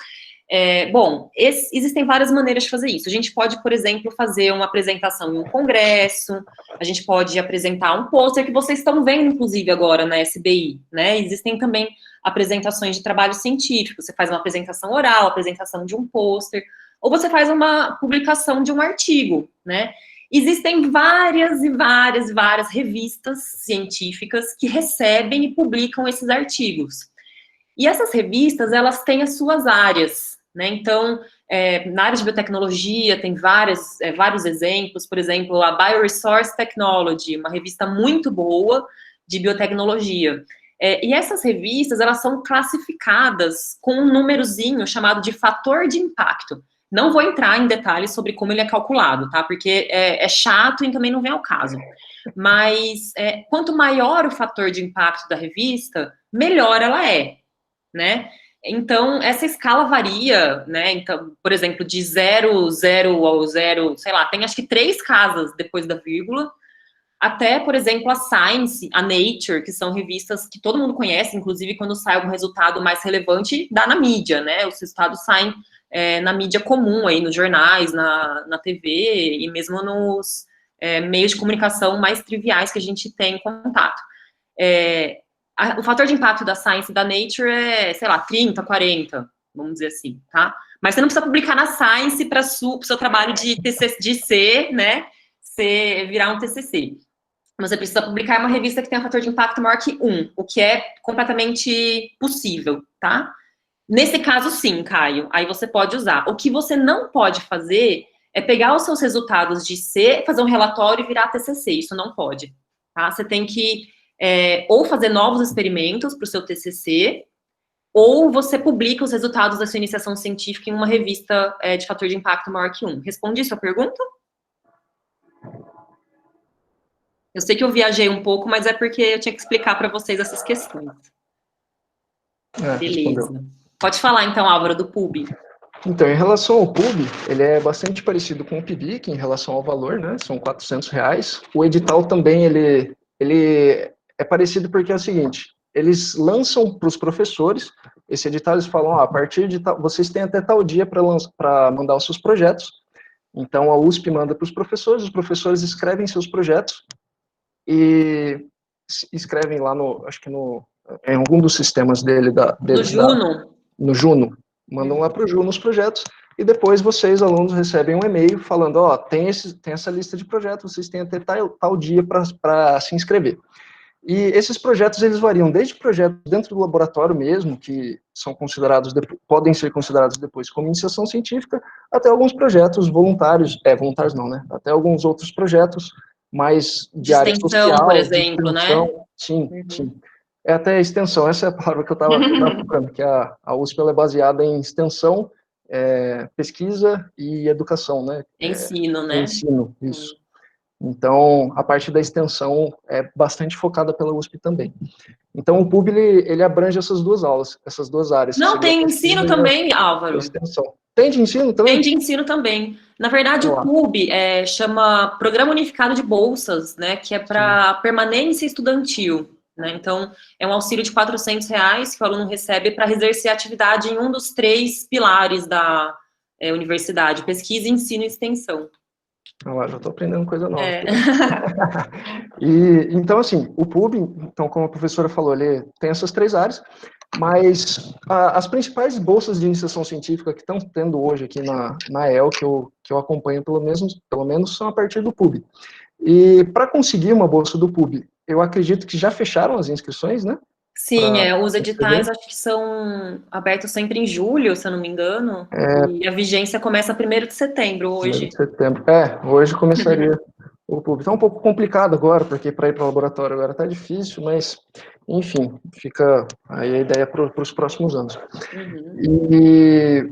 Existem várias maneiras de fazer isso. A gente pode, por exemplo, fazer uma apresentação em um congresso, a gente pode apresentar um pôster que vocês estão vendo, inclusive, agora na SBI, né? Existem também apresentações de trabalho científico, você faz uma apresentação oral, apresentação de um pôster, ou você faz uma publicação de um artigo, né? Existem várias revistas científicas que recebem e publicam esses artigos. E essas revistas, elas têm as suas áreas, né? Então, na área de biotecnologia, tem vários exemplos, por exemplo, a Bioresource Technology, uma revista muito boa de biotecnologia. E essas revistas, elas são classificadas com um númerozinho chamado de fator de impacto. Não vou entrar em detalhes sobre como ele é calculado, tá? Porque é chato e também não vem ao caso. Mas quanto maior o fator de impacto da revista, melhor ela é, né? Então, essa escala varia, né? Então, por exemplo, de 0, 0 ao 0, sei lá, tem acho que 3 casas depois da vírgula, até, por exemplo, a Science, a Nature, que são revistas que todo mundo conhece, inclusive quando sai algum resultado mais relevante, dá na mídia, né? Os resultados saem na mídia comum, aí, nos jornais, na TV e mesmo nos meios de comunicação mais triviais que a gente tem contato. O fator de impacto da Science e da Nature é, sei lá, 30, 40, vamos dizer assim, tá? Mas você não precisa publicar na Science para o seu trabalho de TCC, né? Virar um TCC. Você precisa publicar uma revista que tenha um fator de impacto maior que 1, o que é completamente possível, tá? Nesse caso, sim, Caio, aí você pode usar. O que você não pode fazer é pegar os seus resultados de C, fazer um relatório e virar TCC, isso não pode, tá? Você tem que ou fazer novos experimentos para o seu TCC, ou você publica os resultados da sua iniciação científica em uma revista de fator de impacto maior que 1. Respondi sua pergunta? Eu sei que eu viajei um pouco, mas é porque eu tinha que explicar para vocês essas questões. Beleza. Respondeu. Pode falar, então, Álvaro, do PUB. Então, em relação ao PUB, ele é bastante parecido com o PIBIC em relação ao valor, né? São R$400. O edital também, ele é parecido porque é o seguinte, eles lançam para os professores, esse edital eles falam, a partir de tal, vocês têm até tal dia para mandar os seus projetos. Então, a USP manda para os professores escrevem seus projetos, e escrevem lá em algum dos sistemas deles. No Juno? No Juno. Mandam lá para o Juno os projetos, e depois vocês, alunos, recebem um e-mail falando, tem essa lista de projetos, vocês têm até tal dia para se inscrever. E esses projetos, eles variam desde projetos dentro do laboratório mesmo, que são podem ser considerados depois como iniciação científica, até alguns projetos voluntários não, né? Até alguns outros projetos mais de área social, por exemplo, né? Sim. Até extensão, essa é a palavra que eu estava procurando, que a USP ela é baseada em extensão, pesquisa e educação, né? Ensino, né? Ensino, isso. Então, a parte da extensão é bastante focada pela USP também. Então, o PUB, ele abrange essas duas áreas. Não, tem ensino também, Álvaro. Extensão. Tem de ensino também? Tem de ensino também. Na verdade, o PUB chama Programa Unificado de Bolsas, né, que é para permanência estudantil. Né? Então, é um auxílio de R$400 que o aluno recebe para exercer atividade em um dos 3 pilares da universidade, pesquisa, ensino e extensão. Já estou aprendendo coisa nova. Então, assim, o PUB, então, como a professora falou, ele tem essas 3 áreas, mas as principais bolsas de iniciação científica que estão tendo hoje aqui na EL, que eu acompanho pelo menos, são a partir do PUB. E para conseguir uma bolsa do PUB, eu acredito que já fecharam as inscrições, né? Sim, os editais acho que são abertos sempre em julho, se eu não me engano, e a vigência começa 1º de setembro, hoje. 1º de setembro, hoje começaria o PUB. Está um pouco complicado agora, porque para ir para o laboratório agora está difícil, mas, enfim, fica aí a ideia para os próximos anos. E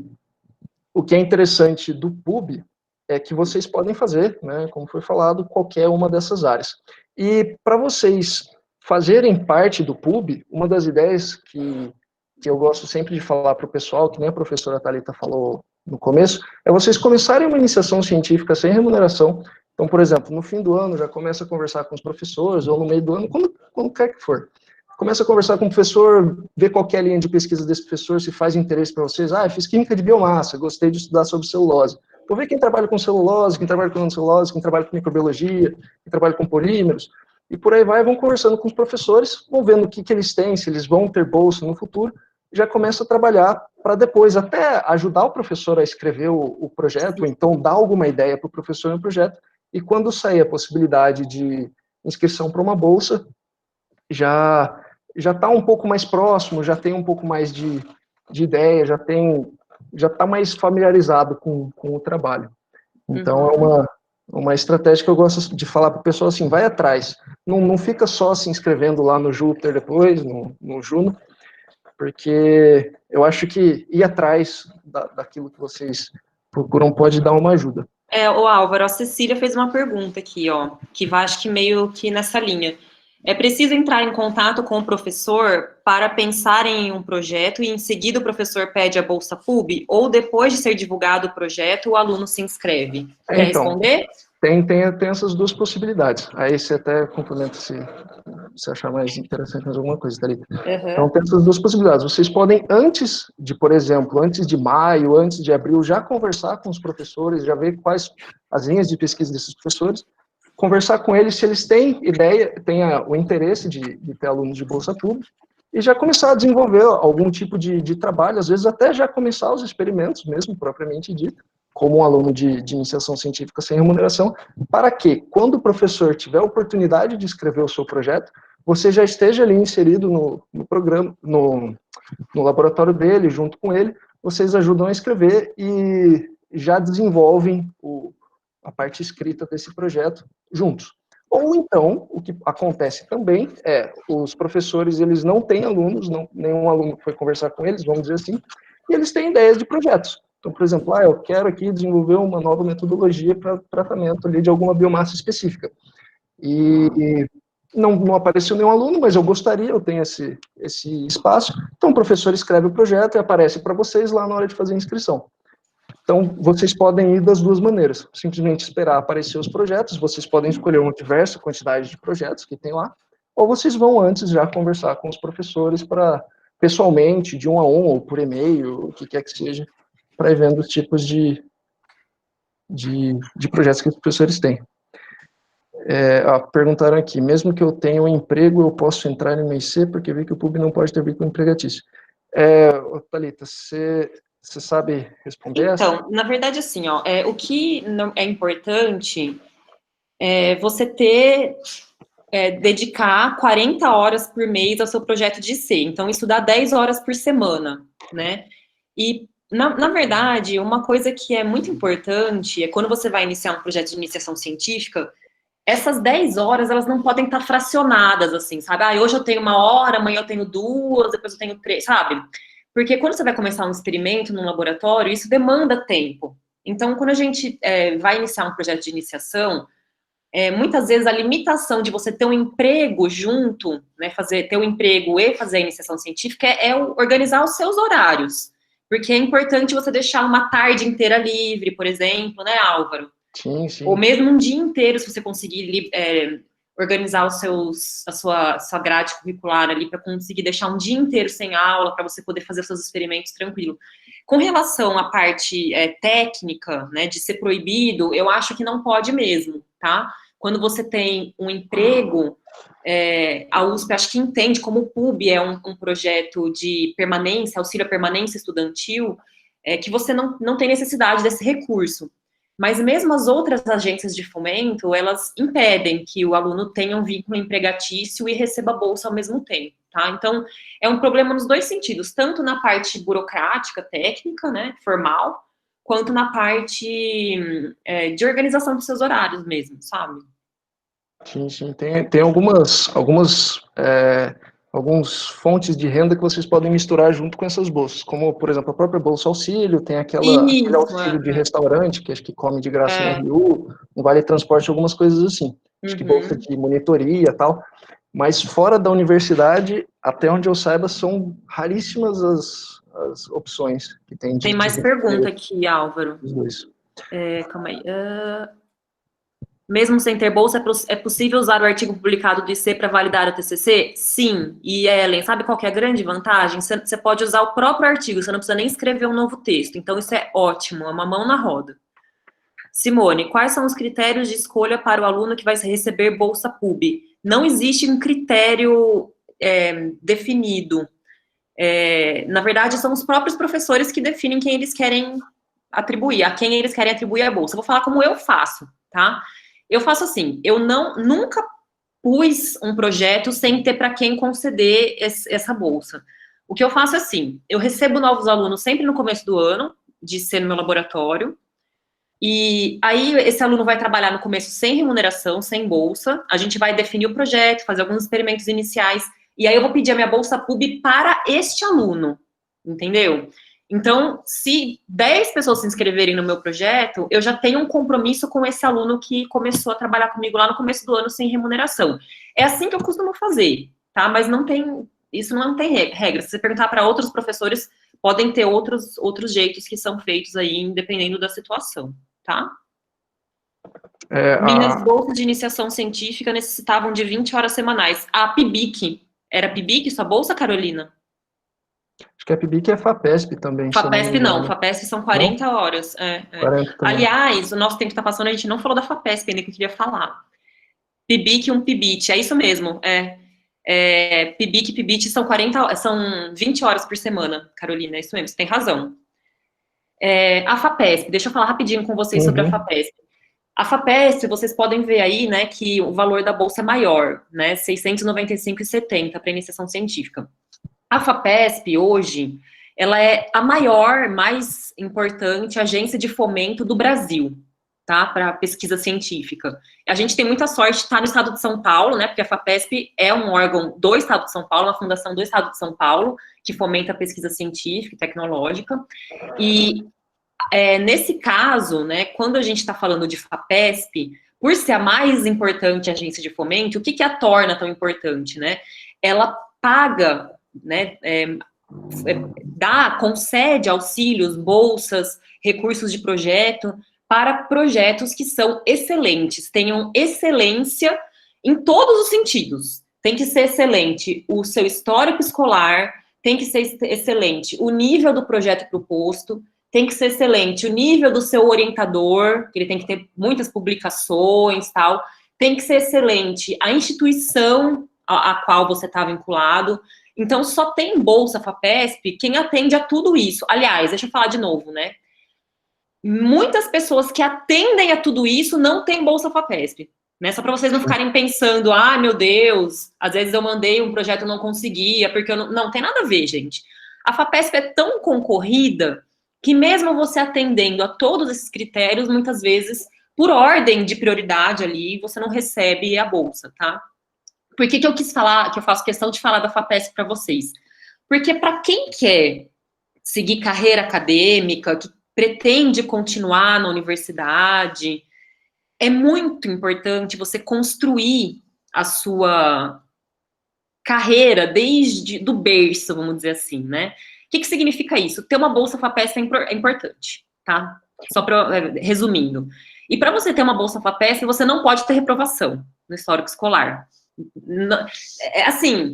o que é interessante do PUB é que vocês podem fazer, né, como foi falado, qualquer uma dessas áreas. E para vocês fazerem parte do PUB, uma das ideias que eu gosto sempre de falar para o pessoal, que nem a professora Thalita falou no começo, é vocês começarem uma iniciação científica sem remuneração. Então, por exemplo, no fim do ano já começa a conversar com os professores, ou no meio do ano, quando quer que for. Começa a conversar com o professor, ver qual é a linha de pesquisa desse professor, se faz interesse para vocês. Eu fiz química de biomassa, gostei de estudar sobre celulose. Vou ver quem trabalha com celulose, quem trabalha com nanocelulose, quem trabalha com microbiologia, quem trabalha com polímeros, e por aí vai, vão conversando com os professores, vão vendo o que eles têm, se eles vão ter bolsa no futuro, já começa a trabalhar para depois até ajudar o professor a escrever o projeto, ou então dar alguma ideia para o professor no projeto, e quando sair a possibilidade de inscrição para uma bolsa, já está um pouco mais próximo, já tem um pouco mais de ideia, já está mais familiarizado com o trabalho. Então, uma estratégia que eu gosto de falar para o pessoal assim, vai atrás, não fica só se inscrevendo lá no Júpiter depois, no Juno, porque eu acho que ir atrás daquilo que vocês procuram pode dar uma ajuda. O Álvaro, a Cecília fez uma pergunta aqui, ó, que vai, acho que meio que nessa linha. É preciso entrar em contato com o professor para pensar em um projeto e em seguida o professor pede a Bolsa PUB, ou depois de ser divulgado o projeto, o aluno se inscreve? Quer responder? Tem essas duas possibilidades. Aí você até complementa se achar mais interessante mais alguma coisa, Thalita. Então tem essas duas possibilidades. Vocês podem, antes de, por exemplo, antes de maio, antes de abril, já conversar com os professores, já ver quais as linhas de pesquisa desses professores, conversar com eles se eles têm ideia, têm o interesse de ter alunos de Bolsa Pública, e já começar a desenvolver algum tipo de trabalho, às vezes até já começar os experimentos mesmo, propriamente dito, como um aluno de iniciação científica sem remuneração, para que, quando o professor tiver a oportunidade de escrever o seu projeto, você já esteja ali inserido no programa, no laboratório dele, junto com ele, vocês ajudam a escrever e já desenvolvem a parte escrita desse projeto juntos. Ou então, o que acontece também é, os professores, eles não têm alunos, nenhum aluno foi conversar com eles, vamos dizer assim, e eles têm ideias de projetos. Então, por exemplo, eu quero aqui desenvolver uma nova metodologia para tratamento ali de alguma biomassa específica. E não apareceu nenhum aluno, mas eu gostaria, eu tenho esse espaço. Então, o professor escreve o projeto e aparece para vocês lá na hora de fazer a inscrição. Então, vocês podem ir das duas maneiras. Simplesmente esperar aparecer os projetos, vocês podem escolher uma diversa quantidade de projetos que tem lá, ou vocês vão antes já conversar com os professores para, pessoalmente, de 1 a 1, ou por e-mail, o que quer que seja, para ir vendo os tipos de projetos que os professores têm. Perguntaram aqui, mesmo que eu tenha um emprego, eu posso entrar no MEC, porque vi que o PUB não pode ter vínculo empregatício. Thalita, você sabe responder essa? Então, na verdade, assim, ó, o que é importante é você dedicar 40 horas por mês ao seu projeto de IC. Então, isso dá 10 horas por semana, né? E, na verdade, uma coisa que é muito importante é quando você vai iniciar um projeto de iniciação científica, essas 10 horas, elas não podem estar fracionadas, assim, sabe? Hoje eu tenho 1 hora, amanhã eu tenho 2, depois eu tenho 3, sabe? Porque quando você vai começar um experimento num laboratório, isso demanda tempo. Então, quando a gente vai iniciar um projeto de iniciação, muitas vezes a limitação de você ter um emprego junto, né, ter um emprego e fazer a iniciação científica organizar os seus horários. Porque é importante você deixar uma tarde inteira livre, por exemplo, né, Álvaro? Sim, sim. Ou mesmo um dia inteiro, se você conseguir organizar a sua grade curricular ali para conseguir deixar um dia inteiro sem aula, para você poder fazer os seus experimentos tranquilo. Com relação à parte técnica, né, de ser proibido, eu acho que não pode mesmo, tá? Quando você tem um emprego, a USP acho que entende como o PUB é um projeto de permanência, auxílio à permanência estudantil, que você não tem necessidade desse recurso. Mas mesmo as outras agências de fomento, elas impedem que o aluno tenha um vínculo empregatício e receba bolsa ao mesmo tempo, tá? Então, é um problema nos dois sentidos, tanto na parte burocrática, técnica, né, formal, quanto na parte de organização dos seus horários mesmo, sabe? Sim, sim. Tem algumas fontes de renda que vocês podem misturar junto com essas bolsas, como, por exemplo, a própria Bolsa Auxílio, tem aquele auxílio de restaurante, que acho que come de graça no RU, um vale transporte, algumas coisas assim. Acho que bolsa de monitoria e tal. Mas fora da universidade, até onde eu saiba, são raríssimas as opções que tem. Tem mais pergunta aqui, Álvaro. Os dois. Calma aí. Mesmo sem ter bolsa, é possível usar o artigo publicado do IC para validar o TCC? Sim. E, Ellen, sabe qual que é a grande vantagem? Você pode usar o próprio artigo, você não precisa nem escrever um novo texto. Então, isso é ótimo, é uma mão na roda. Simone, quais são os critérios de escolha para o aluno que vai receber bolsa PUB? Não existe um critério definido. Na verdade, são os próprios professores que definem quem eles querem atribuir, a quem eles querem atribuir a bolsa. Eu vou falar como eu faço, tá? Eu faço assim, eu nunca pus um projeto sem ter para quem conceder essa bolsa. O que eu faço é assim, eu recebo novos alunos sempre no começo do ano, de ser no meu laboratório, E aí esse aluno vai trabalhar no começo sem remuneração, sem bolsa, a gente vai definir o projeto, fazer alguns experimentos iniciais, e aí eu vou pedir a minha bolsa PUB para este aluno, entendeu? Então, se 10 pessoas se inscreverem no meu projeto, eu já tenho um compromisso com esse aluno que começou a trabalhar comigo lá no começo do ano sem remuneração. É assim que eu costumo fazer, tá? Mas isso não tem regra. Se você perguntar para outros professores, podem ter outros jeitos que são feitos aí, dependendo da situação, tá? Minhas bolsas de iniciação científica necessitavam de 20 horas semanais. A PIBIC, era PIBIC sua bolsa, Carolina? Acho que a PIBIC é FAPESP também. FAPESP não, FAPESP são 40 não? Horas. 40 Aliás, o nosso tempo está passando, a gente não falou da FAPESP ainda, que eu queria falar. PIBIC e um PIBIT, é isso mesmo, PIBIC e PIBIT são 20 horas por semana, Carolina, é isso mesmo, você tem razão. A FAPESP, deixa eu falar rapidinho com vocês sobre a FAPESP. A FAPESP, vocês podem ver aí, né, que o valor da bolsa é maior, né, R$ 695,70 para iniciação científica. A FAPESP, hoje, ela é a maior, mais importante agência de fomento do Brasil, tá, para pesquisa científica. A gente tem muita sorte de estar no estado de São Paulo, né, porque a FAPESP é um órgão do estado de São Paulo, uma fundação do estado de São Paulo, que fomenta a pesquisa científica e tecnológica, e nesse caso, né, quando a gente está falando de FAPESP, por ser a mais importante agência de fomento, o que a torna tão importante, né? Ela paga, né, concede auxílios, bolsas, recursos de projeto para projetos que são excelentes, tenham excelência em todos os sentidos. Tem que ser excelente o seu histórico escolar, tem que ser excelente o nível do projeto proposto, tem que ser excelente o nível do seu orientador, ele tem que ter muitas publicações, tal, tem que ser excelente a instituição a qual você está vinculado. Então, só tem bolsa FAPESP quem atende a tudo isso. Aliás, deixa eu falar de novo, né? Muitas pessoas que atendem a tudo isso não têm bolsa FAPESP, né? Só para vocês não ficarem pensando, meu Deus, às vezes eu mandei um projeto e não conseguia, porque eu não tem nada a ver, gente. A FAPESP é tão concorrida que mesmo você atendendo a todos esses critérios, muitas vezes, por ordem de prioridade ali, você não recebe a bolsa, tá? Por que eu quis falar, que eu faço questão de falar da FAPESP para vocês? Porque para quem quer seguir carreira acadêmica, que pretende continuar na universidade, é muito importante você construir a sua carreira desde do berço, vamos dizer assim, né? O que significa isso? Ter uma bolsa FAPESP é importante, tá? Só para resumindo. E para você ter uma bolsa FAPESP, você não pode ter reprovação no histórico escolar. Assim,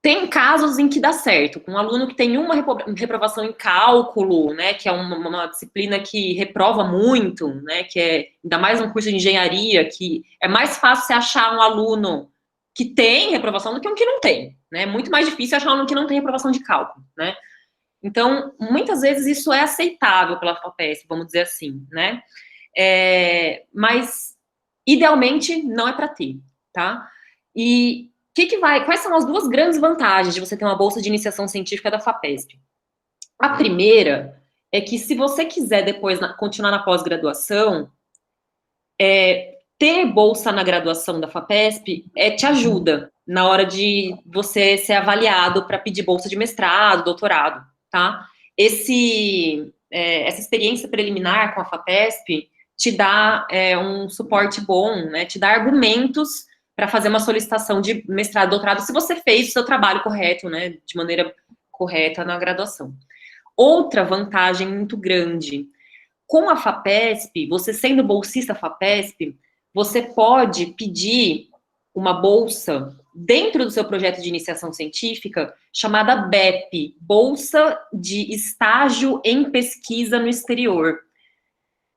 tem casos em que dá certo, com um aluno que tem uma reprovação em cálculo, né, que é uma disciplina que reprova muito, né, que é ainda mais um curso de engenharia, que é mais fácil você achar um aluno que tem reprovação do que um que não tem, né, é muito mais difícil achar um aluno que não tem reprovação de cálculo, né. Então, muitas vezes isso é aceitável pela FAPESP, vamos dizer assim, né, mas idealmente não é para ter, tá? E quais são as duas grandes vantagens de você ter uma bolsa de iniciação científica da FAPESP? A primeira é que se você quiser depois continuar na pós-graduação, ter bolsa na graduação da FAPESP te ajuda na hora de você ser avaliado para pedir bolsa de mestrado, doutorado, tá? Essa experiência preliminar com a FAPESP te dá um suporte bom, né? Te dá argumentos para fazer uma solicitação de mestrado, doutorado, se você fez o seu trabalho correto, né, de maneira correta na graduação. Outra vantagem muito grande, com a FAPESP, você sendo bolsista FAPESP, você pode pedir uma bolsa dentro do seu projeto de iniciação científica, chamada BEP, Bolsa de Estágio em Pesquisa no Exterior.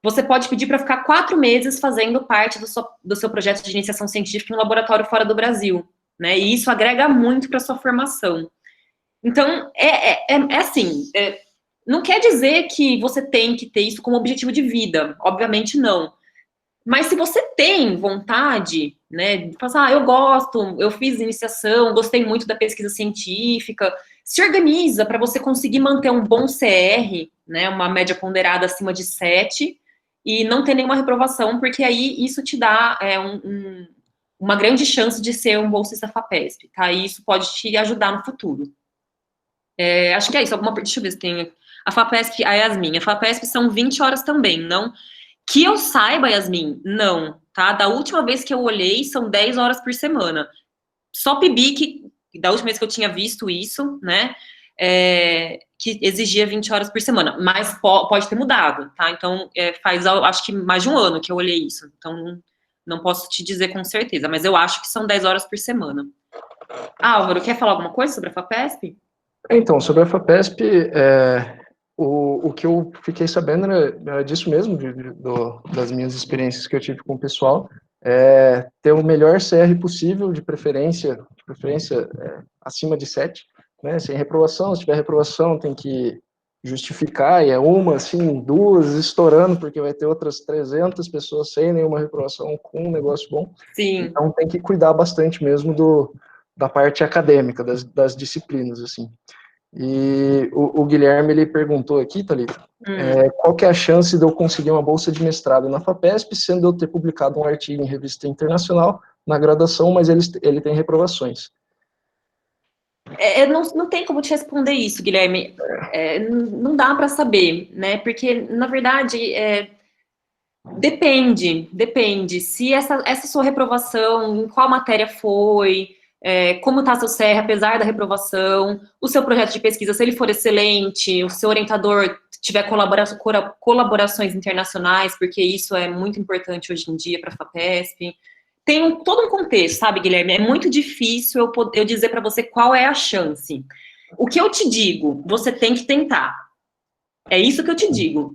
Você pode pedir para ficar 4 meses fazendo parte do seu projeto de iniciação científica em um laboratório fora do Brasil, né? E isso agrega muito para a sua formação. Então, assim, não quer dizer que você tem que ter isso como objetivo de vida, obviamente não. Mas se você tem vontade, né, de falar, eu gosto, eu fiz iniciação, gostei muito da pesquisa científica, se organiza para você conseguir manter um bom CR, né, uma média ponderada acima de 7, e não ter nenhuma reprovação, porque aí isso te dá uma grande chance de ser um bolsista FAPESP, tá? E isso pode te ajudar no futuro. Acho que é isso. Deixa eu ver se tem... A FAPESP, a Yasmin. A FAPESP são 20 horas também, não... Que eu saiba, Yasmin, não, tá? Da última vez que eu olhei, são 10 horas por semana. Só PIBIC, da última vez que eu tinha visto isso, né, que exigia 20 horas por semana, mas pode ter mudado, tá? Então, faz, acho que mais de um ano que eu olhei isso, então não posso te dizer com certeza, mas eu acho que são 10 horas por semana. Álvaro, quer falar alguma coisa sobre a FAPESP? Então, sobre a FAPESP, o que eu fiquei sabendo era disso mesmo, das minhas experiências que eu tive com o pessoal, ter o melhor CR possível, de preferência acima de 7, né, sem reprovação. Se tiver reprovação, tem que justificar, e é uma, assim, duas, estourando, porque vai ter outras 300 pessoas sem nenhuma reprovação, com um negócio bom. Sim. Então, tem que cuidar bastante mesmo da parte acadêmica, das disciplinas, assim. E o Guilherme, ele perguntou aqui, Thalita, qual que é a chance de eu conseguir uma bolsa de mestrado na FAPESP, sendo eu ter publicado um artigo em revista internacional na graduação, mas ele tem reprovações? Não tem como te responder isso, Guilherme. Não dá para saber, né? Porque, na verdade, depende. Se essa sua reprovação, em qual matéria foi... como está seu CR, apesar da reprovação, o seu projeto de pesquisa, se ele for excelente, o seu orientador tiver colaborações internacionais, porque isso é muito importante hoje em dia para a FAPESP. Tem todo um contexto, sabe, Guilherme? É muito difícil eu dizer para você qual é a chance. O que eu te digo, você tem que tentar. É isso que eu te digo.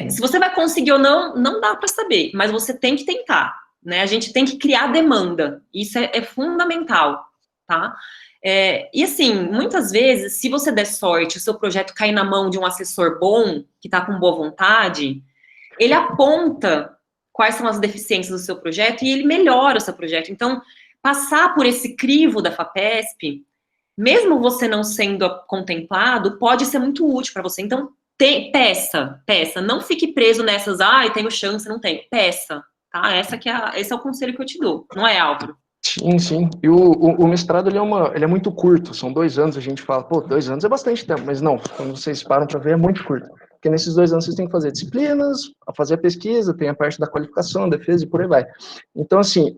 Se você vai conseguir ou não, não dá para saber, mas você tem que tentar. Né, a gente tem que criar demanda, isso é fundamental, tá? E assim, muitas vezes, se você der sorte, o seu projeto cair na mão de um assessor bom, que está com boa vontade, ele aponta quais são as deficiências do seu projeto e ele melhora o seu projeto. Então, passar por esse crivo da FAPESP, mesmo você não sendo contemplado, pode ser muito útil para você. Então, peça, não fique preso nessas, tenho chance, não tenho, peça. Tá? Esse é o conselho que eu te dou, não é, Álvaro? Sim. E o mestrado, ele é muito curto, são 2 anos, a gente fala, 2 anos é bastante tempo, mas não, quando vocês param para ver, é muito curto. Porque nesses 2 anos vocês têm que fazer disciplinas, fazer a pesquisa, tem a parte da qualificação, defesa e por aí vai. Então, assim,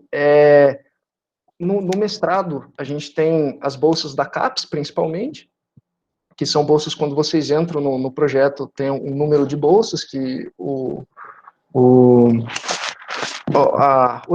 no mestrado, a gente tem as bolsas da CAPES, principalmente, que são bolsas quando vocês entram no projeto, tem um número de bolsas que o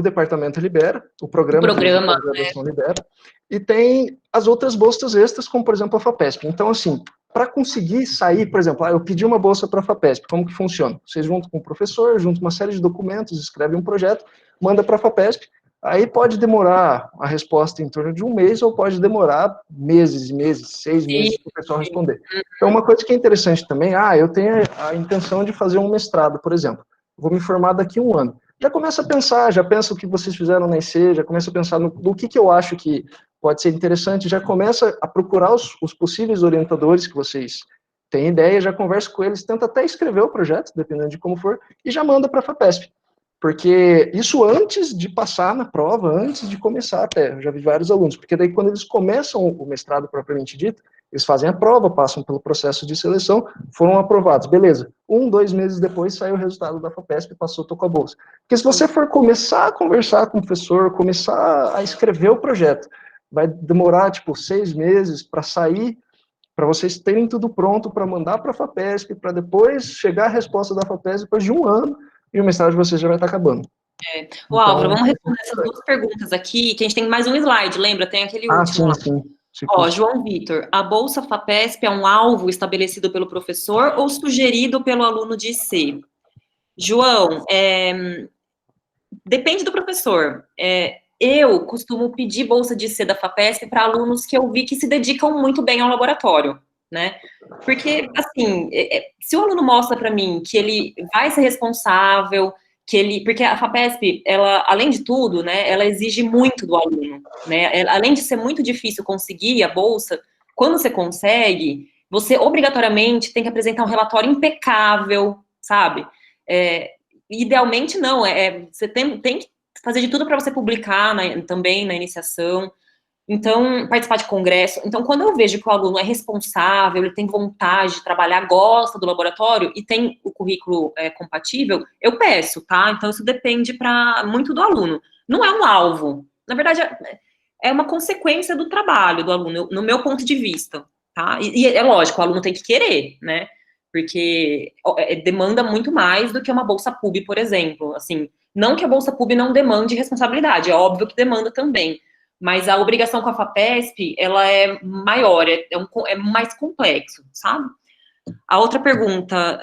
departamento libera, o programa de graduação libera, e tem as outras bolsas extras, como, por exemplo, a FAPESP. Então, assim, para conseguir sair, por exemplo, eu pedi uma bolsa para a FAPESP, como que funciona? Vocês juntam com o professor, juntam uma série de documentos, escrevem um projeto, manda para a FAPESP, aí pode demorar a resposta em torno de 1 mês, ou pode demorar meses e meses, 6 meses para o pessoal responder. Então, uma coisa que é interessante também, eu tenho a intenção de fazer um mestrado, por exemplo, vou me formar daqui a 1 ano. Já começa a pensar, já pensa o que vocês fizeram na EC, já começa a pensar no que eu acho que pode ser interessante, já começa a procurar os possíveis orientadores que vocês têm ideia, já conversa com eles, tenta até escrever o projeto, dependendo de como for, e já manda para a FAPESP. Porque isso antes de passar na prova, antes de começar até, eu já vi vários alunos, porque daí quando eles começam o mestrado propriamente dito, eles fazem a prova, passam pelo processo de seleção, foram aprovados, beleza. 1, 2 meses depois sai o resultado da FAPESP, passou, tô com a bolsa. Porque se você for começar a conversar com o professor, começar a escrever o projeto, vai demorar, 6 meses para sair, para vocês terem tudo pronto para mandar para a FAPESP, para depois chegar a resposta da FAPESP depois de 1 ano, e o mestrado de vocês já vai estar acabando. Álvaro, vamos responder essas 2 perguntas aqui, que a gente tem mais um slide, lembra? Tem aquele último. Sim. João Vitor, a Bolsa FAPESP é um alvo estabelecido pelo professor ou sugerido pelo aluno de IC? João, depende do professor. Eu costumo pedir bolsa de IC da FAPESP para alunos que eu vi que se dedicam muito bem ao laboratório, né? Porque, assim, se o aluno mostra para mim que ele vai ser responsável, porque a FAPESP, ela, além de tudo, né, ela exige muito do aluno, né? Além de ser muito difícil conseguir a bolsa, quando você consegue, você obrigatoriamente tem que apresentar um relatório impecável, sabe? idealmente não, você tem que fazer de tudo para você publicar também na iniciação, então, participar de congresso. Então, quando eu vejo que o aluno é responsável, ele tem vontade de trabalhar, gosta do laboratório e tem o currículo compatível, eu peço, tá? Então, isso depende muito do aluno. Não é um alvo. Na verdade, é uma consequência do trabalho do aluno, no meu ponto de vista, tá? E é lógico, o aluno tem que querer, né? Porque demanda muito mais do que uma bolsa PUB, por exemplo. Assim, não que a bolsa PUB não demande responsabilidade, é óbvio que demanda também. Mas a obrigação com a FAPESP, ela é maior, é mais complexo, sabe? A outra pergunta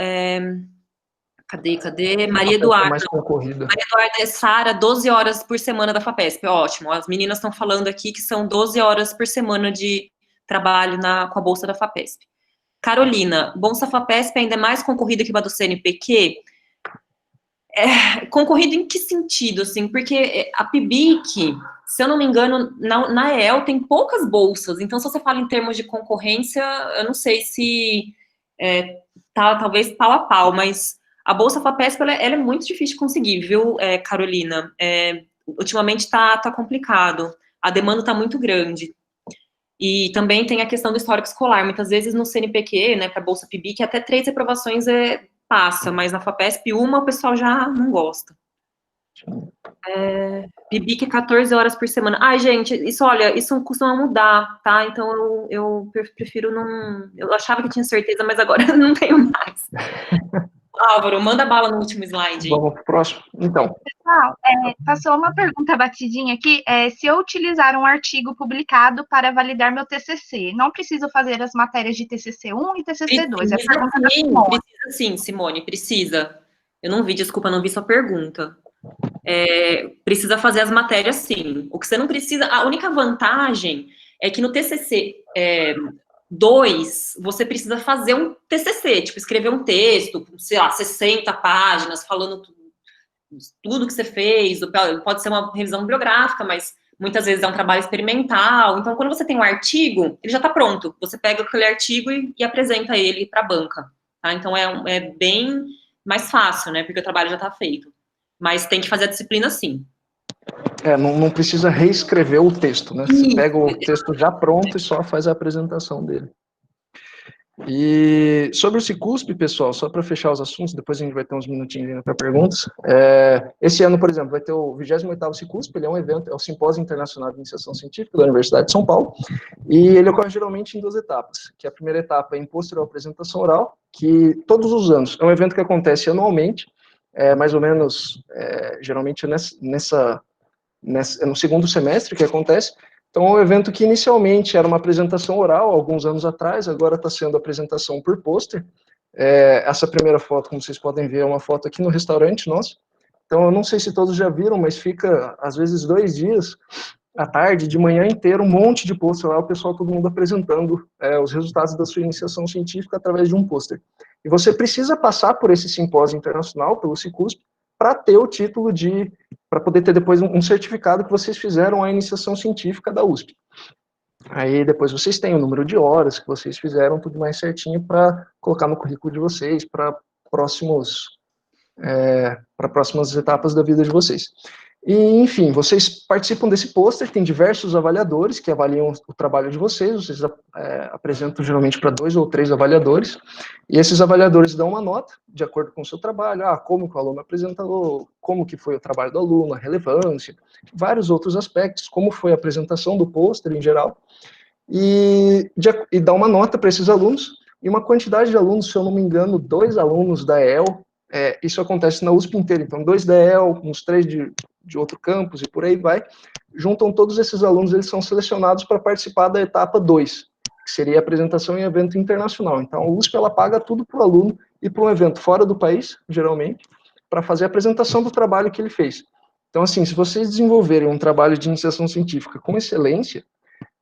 Cadê? Maria Eduarda. Mais concorrida. Maria Eduarda Sara, 12 horas por semana da FAPESP, ótimo. As meninas estão falando aqui que são 12 horas por semana de trabalho com a bolsa da FAPESP. Carolina, bolsa FAPESP ainda é mais concorrida que a do CNPq? Concorrido em que sentido, assim? Porque a PIBIC, se eu não me engano, na EL tem poucas bolsas, então se você fala em termos de concorrência, eu não sei se talvez pau a pau, mas a bolsa FAPESP, ela é muito difícil de conseguir, viu, Carolina? Ultimamente tá complicado, a demanda tá muito grande. E também tem a questão do histórico escolar, muitas vezes no CNPq, né, para a bolsa PIBIC, até 3 reprovações passa, mas na FAPESP o pessoal já não gosta. PIBIC 14 horas por semana. Ai, gente, isso costuma mudar, tá? Então eu prefiro não... Eu achava que tinha certeza, mas agora não tenho mais. Álvaro, manda bala no último slide. Vamos pro próximo. Então. Pessoal, passou uma pergunta batidinha aqui. Se eu utilizar um artigo publicado para validar meu TCC, não preciso fazer as matérias de TCC1 e TCC2? Precisa sim, Simone, precisa. Eu não vi, desculpa, não vi sua pergunta. Precisa fazer as matérias sim. O que você não precisa... A única vantagem é que no TCC 2, você precisa fazer um TCC, tipo, escrever um texto, sei lá, 60 páginas, falando tudo que você fez, pode ser uma revisão bibliográfica, mas muitas vezes é um trabalho experimental. Então, quando você tem um artigo, ele já está pronto. Você pega aquele artigo e apresenta ele para a banca. Tá? Então, é bem mais fácil, né? Porque o trabalho já está feito. Mas tem que fazer a disciplina, sim. Não precisa reescrever o texto, né? Você pega o texto já pronto e só faz a apresentação dele. E sobre o Cicusp, pessoal, só para fechar os assuntos, depois a gente vai ter uns minutinhos ainda para perguntas. Esse ano, por exemplo, vai ter o 28º Cicusp, ele é um evento, é o Simpósio Internacional de Iniciação Científica da Universidade de São Paulo, e ele ocorre geralmente em 2 etapas, que a primeira etapa é em posterior apresentação oral, que todos os anos, é um evento que acontece anualmente, mais ou menos, geralmente no segundo semestre que acontece. Então, é um evento que inicialmente era uma apresentação oral, alguns anos atrás, agora está sendo apresentação por pôster. Essa primeira foto, como vocês podem ver, é uma foto aqui no restaurante nosso. Então, eu não sei se todos já viram, mas fica, às vezes, 2 dias, à tarde, de manhã inteira, um monte de pôster lá, o pessoal, todo mundo apresentando os resultados da sua iniciação científica através de um pôster. E você precisa passar por esse simpósio internacional, pelo Cicusp, para ter o título para poder ter depois um certificado que vocês fizeram a iniciação científica da USP. Aí depois vocês têm o número de horas que vocês fizeram, tudo mais certinho para colocar no currículo de vocês, para próximas etapas da vida de vocês. E, enfim, vocês participam desse pôster, tem diversos avaliadores que avaliam o trabalho de vocês apresentam geralmente para 2 ou 3 avaliadores, e esses avaliadores dão uma nota, de acordo com o seu trabalho, como que o aluno apresentou, como que foi o trabalho do aluno, a relevância, vários outros aspectos, como foi a apresentação do pôster em geral, e dá uma nota para esses alunos, e uma quantidade de alunos, se eu não me engano, 2 alunos da EL, isso acontece na USP inteira, então 2 da EL, uns 3 de outro campus e por aí vai, juntam todos esses alunos, eles são selecionados para participar da etapa 2, que seria a apresentação em evento internacional. Então, a USP, ela paga tudo para o aluno ir para um evento fora do país, geralmente, para fazer a apresentação do trabalho que ele fez. Então, assim, se vocês desenvolverem um trabalho de iniciação científica com excelência,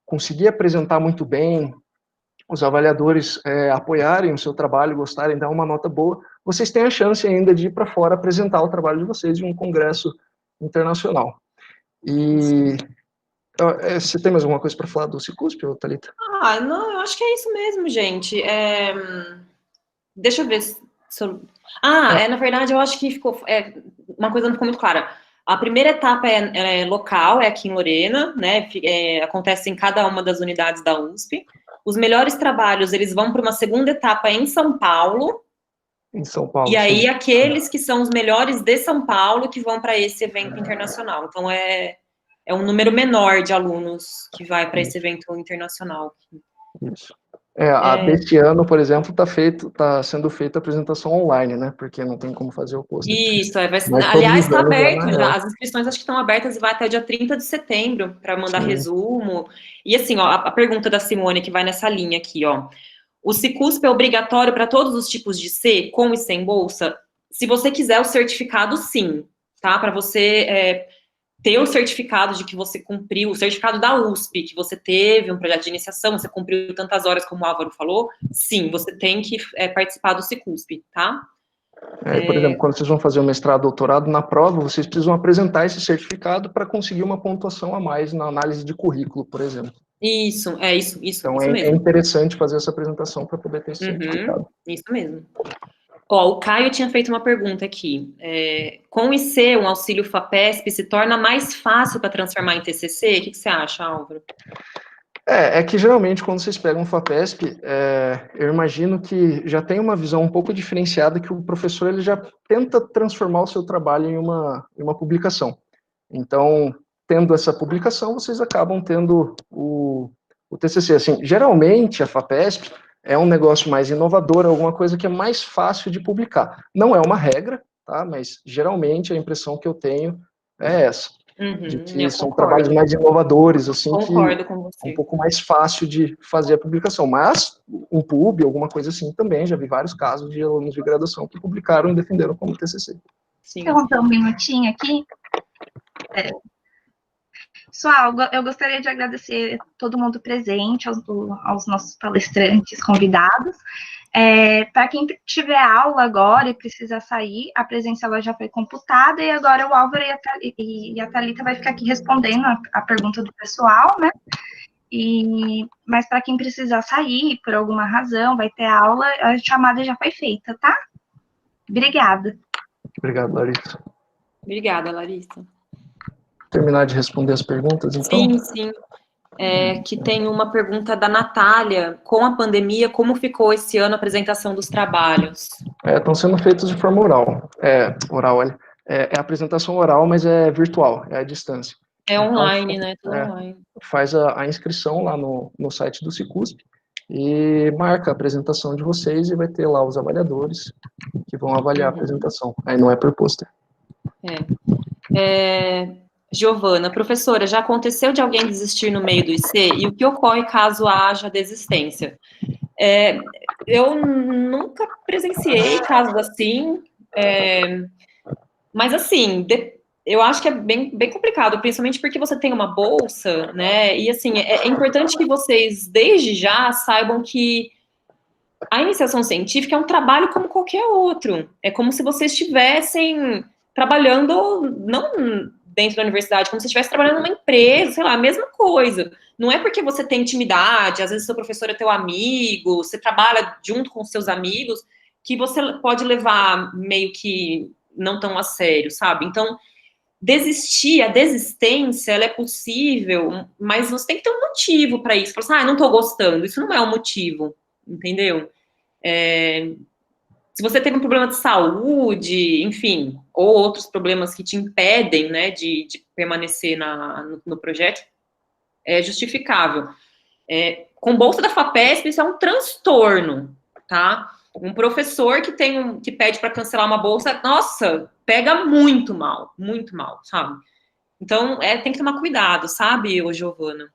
conseguir apresentar muito bem, os avaliadores apoiarem o seu trabalho, gostarem, dar uma nota boa, vocês têm a chance ainda de ir para fora apresentar o trabalho de vocês em um congresso internacional. E você tem mais alguma coisa para falar do Cicusp, Thalita? Não, eu acho que é isso mesmo, gente. Deixa eu ver Na verdade, eu acho que ficou, uma coisa não ficou muito clara. A primeira etapa é local, é aqui em Lorena, né? Acontece em cada uma das unidades da USP. Os melhores trabalhos, eles vão para uma segunda etapa em São Paulo. Em São Paulo, e aí, sim. aqueles que são os melhores de São Paulo que vão para esse evento internacional. Então, é um número menor de alunos que vai para esse evento internacional. Isso. Deste ano, por exemplo, tá sendo feita a apresentação online, né? Porque não tem como fazer o pôster. Isso, aliás, está aberto já. As inscrições acho que estão abertas e vai até dia 30 de setembro para mandar resumo. E assim, ó, a pergunta da Simone que vai nessa linha aqui, ó. O Cicusp é obrigatório para todos os tipos de C, com e sem bolsa? Se você quiser o certificado, sim, tá? Para você ter o certificado de que você cumpriu, o certificado da USP, que você teve um projeto de iniciação, você cumpriu tantas horas, como o Álvaro falou, sim, você tem que participar do Cicusp, tá? Por exemplo, quando vocês vão fazer o mestrado, doutorado, na prova, vocês precisam apresentar esse certificado para conseguir uma pontuação a mais na análise de currículo, por exemplo. Isso Então, isso mesmo. É interessante fazer essa apresentação para poder ter esse certificado. Isso mesmo. Ó, o Caio tinha feito uma pergunta aqui. Com o IC, um auxílio FAPESP se torna mais fácil para transformar em TCC? O que você acha, Álvaro? É que geralmente quando vocês pegam um FAPESP, eu imagino que já tem uma visão um pouco diferenciada que o professor ele já tenta transformar o seu trabalho em uma publicação. Então, tendo essa publicação, vocês acabam tendo o TCC. Assim, geralmente a FAPESP é um negócio mais inovador, alguma coisa que é mais fácil de publicar. Não é uma regra, tá? Mas geralmente a impressão que eu tenho é essa. De que são trabalhos mais inovadores, assim, concordo com você. É um pouco mais fácil de fazer a publicação. Mas um pub, alguma coisa assim, também, já vi vários casos de alunos de graduação que publicaram e defenderam como TCC. Sim. Interromper um minutinho aqui. Pessoal, eu gostaria de agradecer todo mundo presente, aos nossos palestrantes, convidados. Para quem tiver aula agora e precisa sair, a presença ela já foi computada e agora o Álvaro e a Thalita vai ficar aqui respondendo a pergunta do pessoal, né? Mas para quem precisar sair, por alguma razão, vai ter aula, a chamada já foi feita, tá? Obrigada. Obrigado, Larissa. Obrigada, Larissa. Terminar de responder as perguntas, então? Sim. Que tem uma pergunta da Natália. Com a pandemia, como ficou esse ano a apresentação dos trabalhos? Estão sendo feitos de forma oral. Olha. É a apresentação oral, mas é virtual, é à distância. Online, né? Tudo online. Faz a inscrição lá no site do Cicusp e marca a apresentação de vocês e vai ter lá os avaliadores que vão avaliar a apresentação. Aí não é por pôster. Giovana, professora, já aconteceu de alguém desistir no meio do IC? E o que ocorre caso haja desistência? Eu nunca presenciei casos assim, mas assim, eu acho que é bem complicado, principalmente porque você tem uma bolsa, né? E assim, é importante que vocês, desde já, saibam que a iniciação científica é um trabalho como qualquer outro. É como se vocês estivessem trabalhando, não dentro da universidade, como se estivesse trabalhando numa empresa, sei lá, a mesma coisa. Não é porque você tem intimidade, às vezes seu professor é teu amigo, você trabalha junto com seus amigos, que você pode levar meio que não tão a sério, sabe? Então, a desistência, ela é possível, mas você tem que ter um motivo para isso. Falar assim, não tô gostando, isso não é um motivo, entendeu? Se você teve um problema de saúde, enfim, ou outros problemas que te impedem, né, de permanecer no projeto, é justificável. Com bolsa da FAPESP, isso é um transtorno, tá? Um professor que pede para cancelar uma bolsa, nossa, pega muito mal, sabe? Então, tem que tomar cuidado, sabe, Giovana?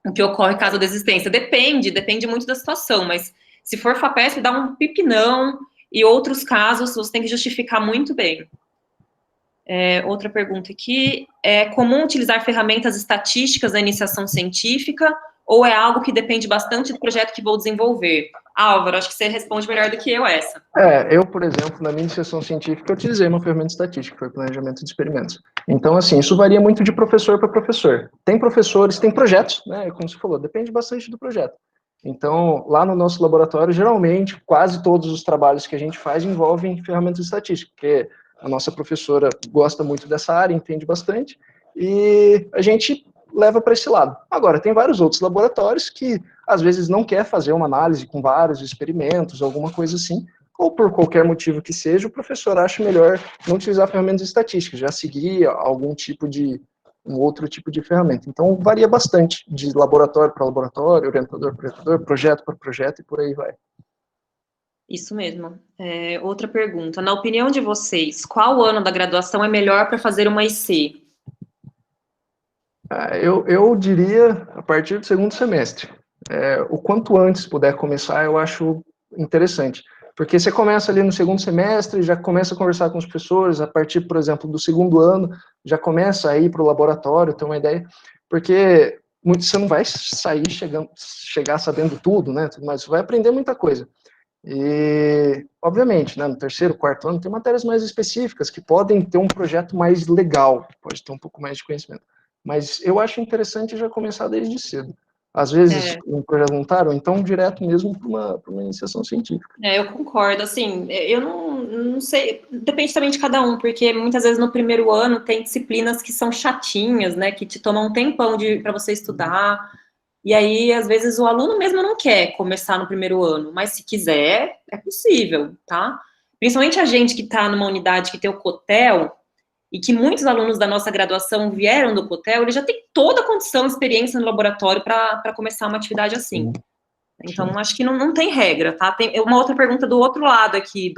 O que ocorre caso a desistência? Depende muito da situação, mas se for FAPESP, dá um pipinão, e outros casos você tem que justificar muito bem. Outra pergunta aqui, é comum utilizar ferramentas estatísticas na iniciação científica ou é algo que depende bastante do projeto que vou desenvolver? Álvaro, acho que você responde melhor do que eu essa. Eu, por exemplo, na minha iniciação científica, eu utilizei uma ferramenta estatística, foi o planejamento de experimentos. Então, assim, isso varia muito de professor para professor. Tem professores, tem projetos, né, como você falou, depende bastante do projeto. Então, lá no nosso laboratório, geralmente, quase todos os trabalhos que a gente faz envolvem ferramentas estatísticas, porque a nossa professora gosta muito dessa área, entende bastante, e a gente leva para esse lado. Agora, tem vários outros laboratórios que, às vezes, não quer fazer uma análise com vários experimentos, alguma coisa assim, ou por qualquer motivo que seja, o professor acha melhor não utilizar ferramentas estatísticas, já seguir algum tipo de um outro tipo de ferramenta. Então, varia bastante de laboratório para laboratório, orientador para orientador, projeto para projeto e por aí vai. Isso mesmo. Outra pergunta. Na opinião de vocês, qual ano da graduação é melhor para fazer uma IC? Eu diria a partir do segundo semestre. O quanto antes puder começar, eu acho interessante. Porque você começa ali no segundo semestre, já começa a conversar com os professores, a partir, por exemplo, do segundo ano, já começa a ir para o laboratório, ter uma ideia, porque você não vai chegar sabendo tudo, né? Mas você vai aprender muita coisa. E, obviamente, né, no terceiro, quarto ano, tem matérias mais específicas que podem ter um projeto mais legal, pode ter um pouco mais de conhecimento. Mas eu acho interessante já começar desde cedo. Às vezes, um projeto voluntário, ou então direto mesmo para uma iniciação científica. Eu concordo, assim, eu não sei, depende também de cada um, porque muitas vezes no primeiro ano tem disciplinas que são chatinhas, né, que te tomam um tempão para você estudar, e aí, às vezes, o aluno mesmo não quer começar no primeiro ano, mas se quiser, é possível, tá? Principalmente a gente que está numa unidade que tem o COTEL, e que muitos alunos da nossa graduação vieram do COTEL, ele já tem toda a condição, experiência no laboratório para começar uma atividade assim. Então, acho que não tem regra, tá? Tem uma outra pergunta do outro lado aqui,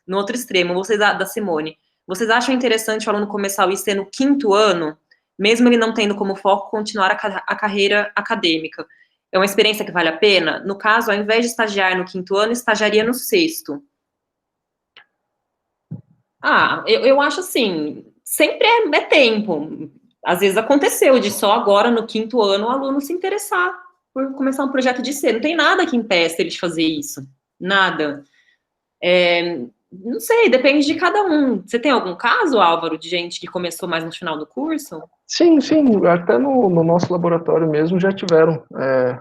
no outro extremo, da Simone. Vocês acham interessante o aluno começar o IC no quinto ano, mesmo ele não tendo como foco continuar a carreira acadêmica? É uma experiência que vale a pena? No caso, ao invés de estagiar no quinto ano, estagiaria no sexto. Eu acho assim, sempre é tempo. Às vezes aconteceu de só agora, no quinto ano, o aluno se interessar por começar um projeto de C. Não tem nada que impeça ele de fazer isso. Nada. Não sei, depende de cada um. Você tem algum caso, Álvaro, de gente que começou mais no final do curso? Sim, até no nosso laboratório mesmo já tiveram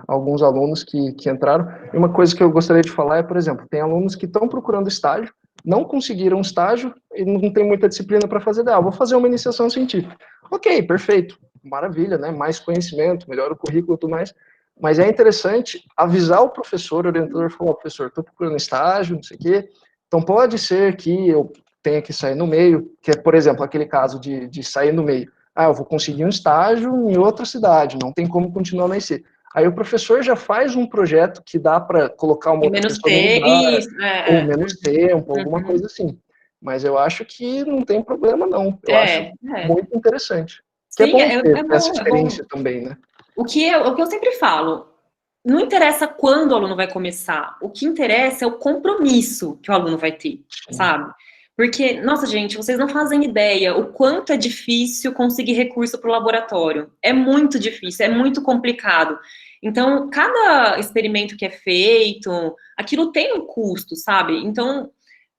alguns alunos que entraram. E uma coisa que eu gostaria de falar é, por exemplo, tem alunos que estão procurando estágio, não conseguiram estágio e não tem muita disciplina para fazer. Vou fazer uma iniciação científica. Ok, perfeito, maravilha, né? Mais conhecimento, melhora o currículo e tudo mais. Mas é interessante avisar o professor, o orientador, falar, professor, estou procurando estágio, não sei o quê. Então pode ser que eu tenha que sair no meio, que é, por exemplo, aquele caso de sair no meio. Eu vou conseguir um estágio em outra cidade, não tem como continuar na IC. Aí o professor já faz um projeto que dá para colocar uma outra pessoa no lugar, ou menos tempo, alguma coisa assim. Mas eu acho que não tem problema, não. Eu acho muito interessante. Que Sim, é bom ter essa experiência também, né? O que eu sempre falo, não interessa quando o aluno vai começar, o que interessa é o compromisso que o aluno vai ter, sabe? Porque, nossa, gente, vocês não fazem ideia o quanto é difícil conseguir recurso para o laboratório. É muito difícil, é muito complicado. Então, cada experimento que é feito, aquilo tem um custo, sabe? Então,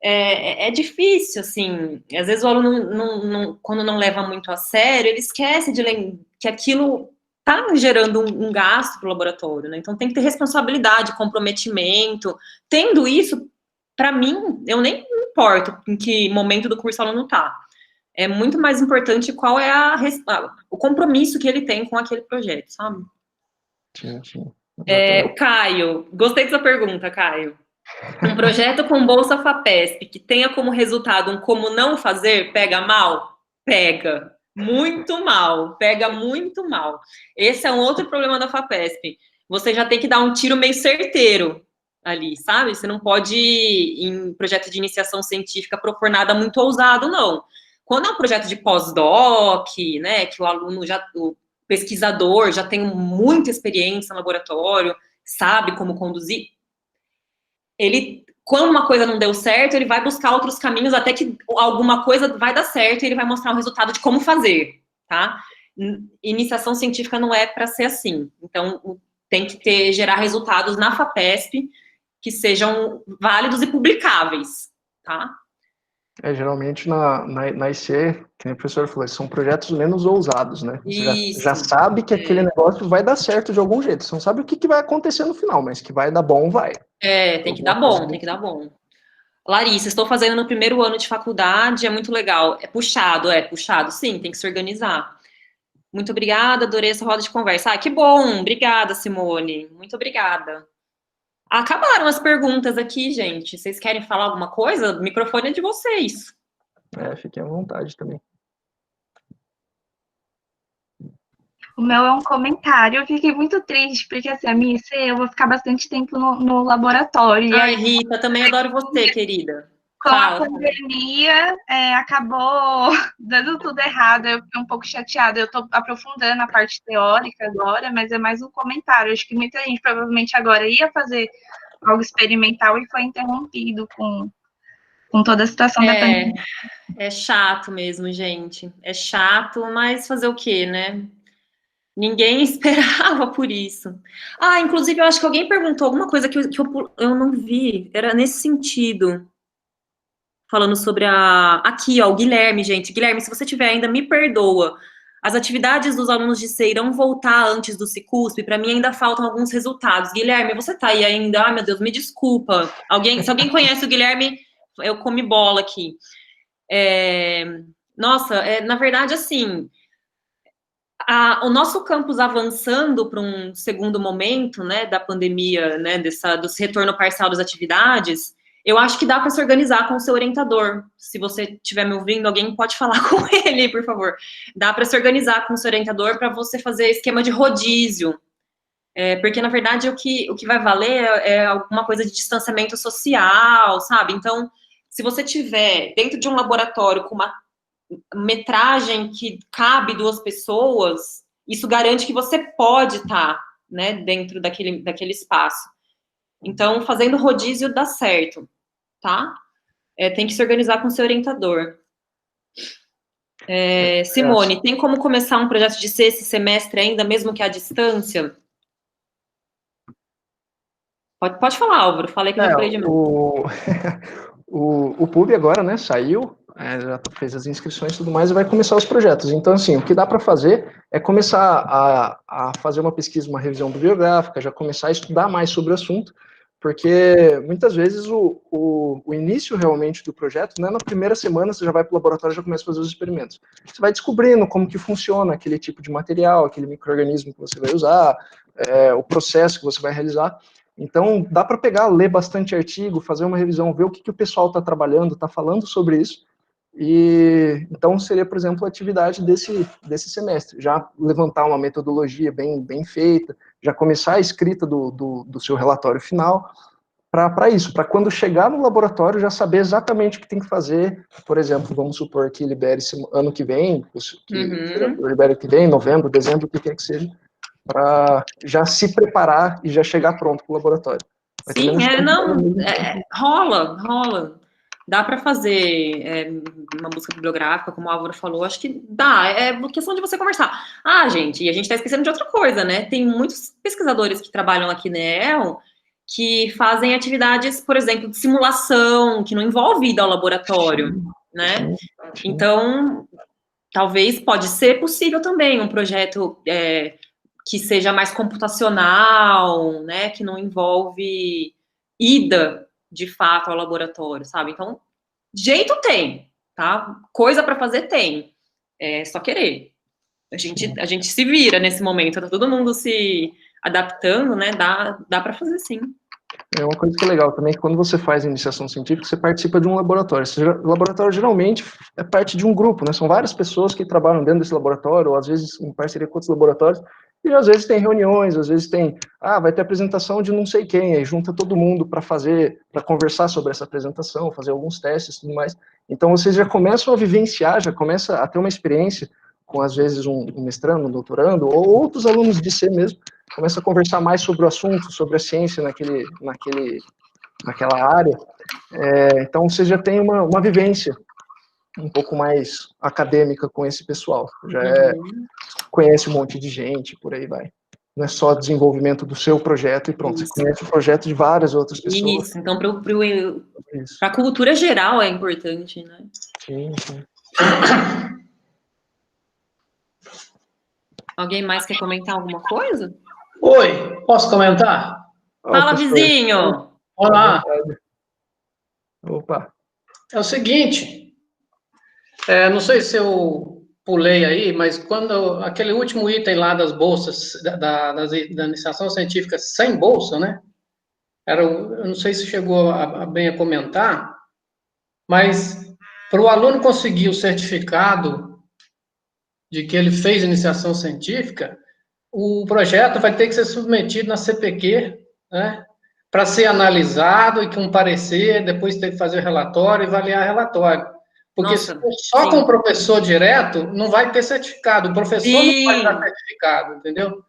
é difícil, assim. Às vezes o aluno, quando não leva muito a sério, ele esquece que aquilo está gerando um gasto para o laboratório, né? Então, tem que ter responsabilidade, comprometimento. Tendo isso, para mim, eu nem importo em que momento do curso o aluno está. É muito mais importante qual é o compromisso que ele tem com aquele projeto, sabe? Sim. O Caio, gostei dessa pergunta, Caio. Um projeto com bolsa FAPESP que tenha como resultado um como não fazer, pega mal? Pega. Muito mal. Pega muito mal. Esse é um outro problema da FAPESP. Você já tem que dar um tiro meio certeiro ali, sabe? Você não pode, em projeto de iniciação científica, propor nada muito ousado, não. Quando é um projeto de pós-doc, né, que o aluno o pesquisador já tem muita experiência no laboratório, sabe como conduzir, quando uma coisa não deu certo, ele vai buscar outros caminhos até que alguma coisa vai dar certo e ele vai mostrar o resultado de como fazer, tá? Iniciação científica não é para ser assim. Então, tem que gerar resultados na FAPESP que sejam válidos e publicáveis, tá? Geralmente na IC, que nem o professor falou, são projetos menos ousados, né? Você já Isso. sabe que aquele negócio vai dar certo de algum jeito. Você não sabe o que vai acontecer no final, mas que vai dar bom, vai. Tem que dar bom, tem que dar bom. Larissa, estou fazendo no primeiro ano de faculdade, é muito legal. É puxado, sim, tem que se organizar. Muito obrigada, adorei essa roda de conversa. Que bom, obrigada, Simone. Muito obrigada. Acabaram as perguntas aqui, gente. Vocês querem falar alguma coisa? O microfone é de vocês. Fiquem à vontade também. O meu é um comentário. Eu fiquei muito triste, porque assim, a minha IC, eu vou ficar bastante tempo no laboratório. E aí, Rita, também adoro você, querida. com a pandemia, acabou dando tudo errado. Eu fiquei um pouco chateada. Eu estou aprofundando a parte teórica agora, mas é mais um comentário. Acho que muita gente provavelmente agora ia fazer algo experimental e foi interrompido com toda a situação da pandemia. É chato mesmo, gente. É chato, mas fazer o quê, né? Ninguém esperava por isso. Inclusive, eu acho que alguém perguntou alguma coisa que eu não vi. Era nesse sentido. Falando sobre Aqui, ó, o Guilherme, gente. Guilherme, se você tiver ainda, me perdoa. As atividades dos alunos de C irão voltar antes do Cicusp? Para mim ainda faltam alguns resultados. Guilherme, você tá aí ainda? Ai, meu Deus, me desculpa. Se alguém conhece o Guilherme, eu comi bola aqui. Na verdade, assim, o nosso campus avançando para um segundo momento, né, da pandemia, né, do retorno parcial das atividades, eu acho que dá para se organizar com o seu orientador. Se você estiver me ouvindo, alguém pode falar com ele, por favor. Dá para se organizar com o seu orientador para você fazer esquema de rodízio. Porque, na verdade, o que vai valer é alguma coisa de distanciamento social, sabe? Então, se você tiver dentro de um laboratório com uma metragem que cabe 2 pessoas, isso garante que você pode estar, né, dentro daquele espaço. Então, fazendo rodízio dá certo, tá? Tem que se organizar com o seu orientador. Simone, tem como começar um projeto de C esse semestre ainda, mesmo que à distância? Pode falar, Álvaro. Falei que eu já falei demais. O PUB agora, né, saiu, já fez as inscrições e tudo mais, e vai começar os projetos. Então, assim, o que dá para fazer é começar a fazer uma pesquisa, uma revisão bibliográfica, já começar a estudar mais sobre o assunto, porque muitas vezes o início realmente do projeto, né, na primeira semana você já vai para o laboratório e já começa a fazer os experimentos. Você vai descobrindo como que funciona aquele tipo de material, aquele micro-organismo que você vai usar, o processo que você vai realizar. Então, dá para pegar, ler bastante artigo, fazer uma revisão, ver o que o pessoal está trabalhando, está falando sobre isso. E então seria, por exemplo, a atividade desse semestre, já levantar uma metodologia bem feita, já começar a escrita do seu relatório final, para isso, para quando chegar no laboratório já saber exatamente o que tem que fazer. Por exemplo, vamos supor que libere ano que vem, libere que vem, novembro, dezembro, o que quer que seja, para já se preparar e já chegar pronto para o laboratório. Sim, rola. Dá para fazer uma busca bibliográfica, como o Álvaro falou, acho que dá, é questão de você conversar. Gente, e a gente está esquecendo de outra coisa, né? Tem muitos pesquisadores que trabalham aqui na EL que fazem atividades, por exemplo, de simulação, que não envolve ir ao laboratório, né? Então, talvez pode ser possível também um projeto que seja mais computacional, né, que não envolve ida, de fato, ao laboratório, sabe? Então, jeito tem, tá? Coisa para fazer tem. É só querer. A gente se vira nesse momento, tá todo mundo se adaptando, né? Dá para fazer sim. É uma coisa que é legal também, que quando você faz iniciação científica, você participa de um laboratório. O laboratório geralmente é parte de um grupo, né? São várias pessoas que trabalham dentro desse laboratório, ou às vezes em parceria com outros laboratórios, e às vezes tem reuniões, às vezes tem, vai ter apresentação de não sei quem, aí junta todo mundo para conversar sobre essa apresentação, fazer alguns testes e tudo mais. Então vocês já começam a vivenciar, já começa a ter uma experiência com, às vezes, um mestrando, um doutorando, ou outros alunos de C mesmo, começa a conversar mais sobre o assunto, sobre a ciência naquela área. Então, você já tem uma vivência um pouco mais acadêmica com esse pessoal. Já conhece um monte de gente, por aí vai. não é só desenvolvimento do seu projeto e pronto, Isso. você conhece o projeto de várias outras pessoas. Isso, então Isso. para a cultura geral é importante, né? Sim, sim. Alguém mais quer comentar alguma coisa? Oi, posso comentar? Fala, professor, vizinho! Olá, Opa. é o seguinte, não sei se eu pulei aí, mas quando aquele último item lá das bolsas, da iniciação científica sem bolsa, né? Eu não sei se chegou bem a comentar, mas para o aluno conseguir o certificado de que ele fez iniciação científica, o projeto vai ter que ser submetido na CPq, né? Para ser analisado e com um parecer, depois ter que fazer relatório e avaliar relatório. Porque Nossa, se for só sim. com o professor direto, não vai ter certificado. O professor não vai dar Sim, certificado, entendeu?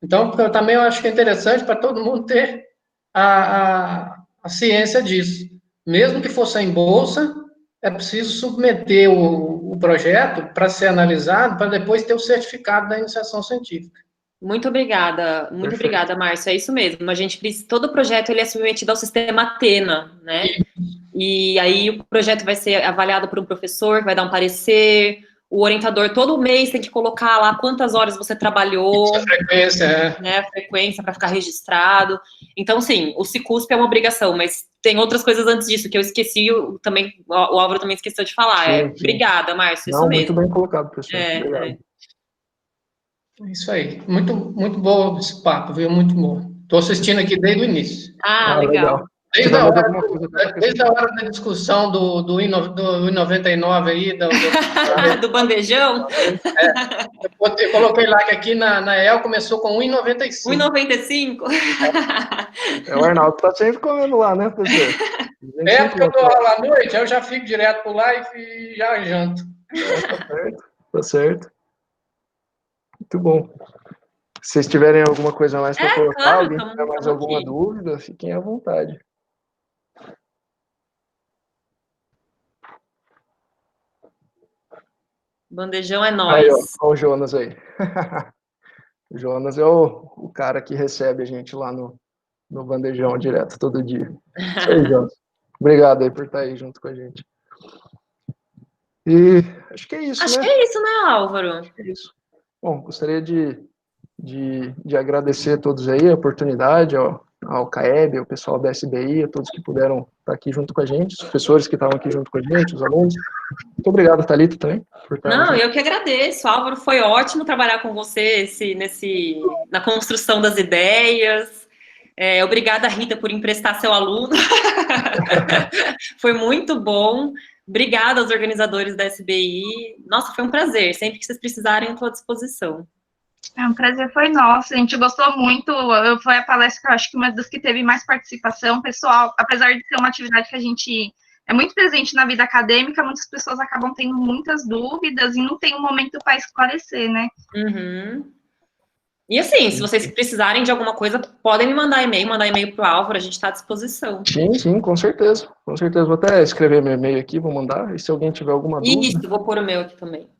Então, também eu acho que é interessante para todo mundo ter a ciência disso. Mesmo que for sem bolsa, é preciso submeter o projeto para ser analisado, para depois ter o certificado da iniciação científica. muito obrigada, Márcio. É isso mesmo. A gente precisa, todo projeto ele é submetido ao sistema Atena, né? E aí o projeto vai ser avaliado por um professor, que vai dar um parecer. O orientador todo mês tem que colocar lá quantas horas você trabalhou, Essa frequência, né? A frequência para ficar registrado. Então, sim, o Sicusp é uma obrigação, mas tem outras coisas antes disso que eu esqueci. Também o Álvaro também esqueceu de falar. Sim. Obrigada, Márcio. Isso Não, mesmo. muito bem colocado, professor. Obrigado. Isso aí. Muito, muito bom esse papo, viu? Muito bom. Estou assistindo aqui desde o início. Legal. Desde a hora da discussão do I99 aí, do bandejão? Eu coloquei lá que aqui na EL começou com 1,95. 1,95? O Arnaldo tá sempre comendo lá, né, professor? É porque eu dou aula à noite, aí eu já fico direto por lá e já janto. Tá certo. Muito bom. Se vocês tiverem alguma coisa mais para colocar, claro, alguém tiver mais alguma aqui. dúvida, fiquem à vontade. Bandejão é nóis. Aí, ó o Jonas aí. O Jonas é o cara que recebe a gente lá no bandejão direto, todo dia. Isso aí, Jonas. Obrigado aí por estar aí junto com a gente. E acho que é isso, Acho né? que é isso, né, Álvaro? Acho que é isso. Bom, gostaria de agradecer a todos aí a oportunidade, ao CAEB, ao pessoal da SBI, a todos que puderam estar aqui junto com a gente, os professores que estavam aqui junto com a gente, os alunos. Muito obrigado, Thalita, também, por estar Não, junto. eu que agradeço, Álvaro, foi ótimo trabalhar com você na construção das ideias. Obrigada, Rita, por emprestar seu aluno. Foi muito bom. Obrigada aos organizadores da SBI. Nossa, foi um prazer. Sempre que vocês precisarem, eu estou à disposição. Um prazer foi nosso, a gente gostou muito, foi a palestra, eu acho que uma das que teve mais participação, pessoal, apesar de ser uma atividade que a gente é muito presente na vida acadêmica, muitas pessoas acabam tendo muitas dúvidas e não tem um momento para esclarecer, né? Uhum. E assim, se vocês precisarem de alguma coisa, podem me mandar e-mail para o Álvaro, a gente está à disposição. Sim, com certeza, Vou até escrever meu e-mail aqui, vou mandar, e se alguém tiver alguma dúvida... Isso, vou pôr o meu aqui também.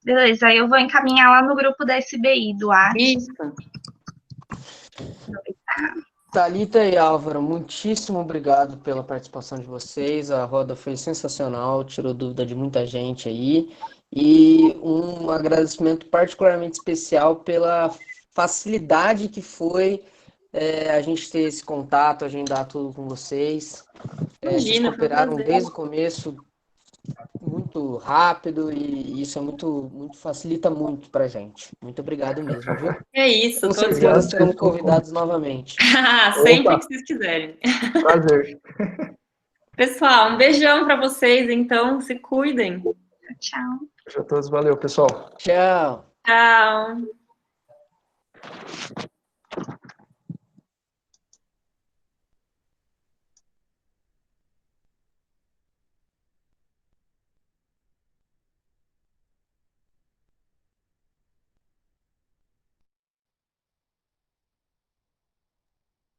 Beleza, aí eu vou encaminhar lá no grupo da SBI, do WhatsApp. Isso. Thalita e Álvaro, muitíssimo obrigado pela participação de vocês. A roda foi sensacional, tirou dúvida de muita gente aí. E um agradecimento particularmente especial pela facilidade que foi a gente ter esse contato, agendar tudo com vocês. Vocês cooperaram desde o começo muito rápido e isso é muito facilita muito pra gente. Muito obrigado mesmo, viu? É isso. Com certeza serão convidados novamente. Sempre que vocês quiserem. Prazer. Pessoal, um beijão pra vocês, então. Se cuidem. Tchau. Tchau a todos. Valeu, pessoal. Tchau. Tchau.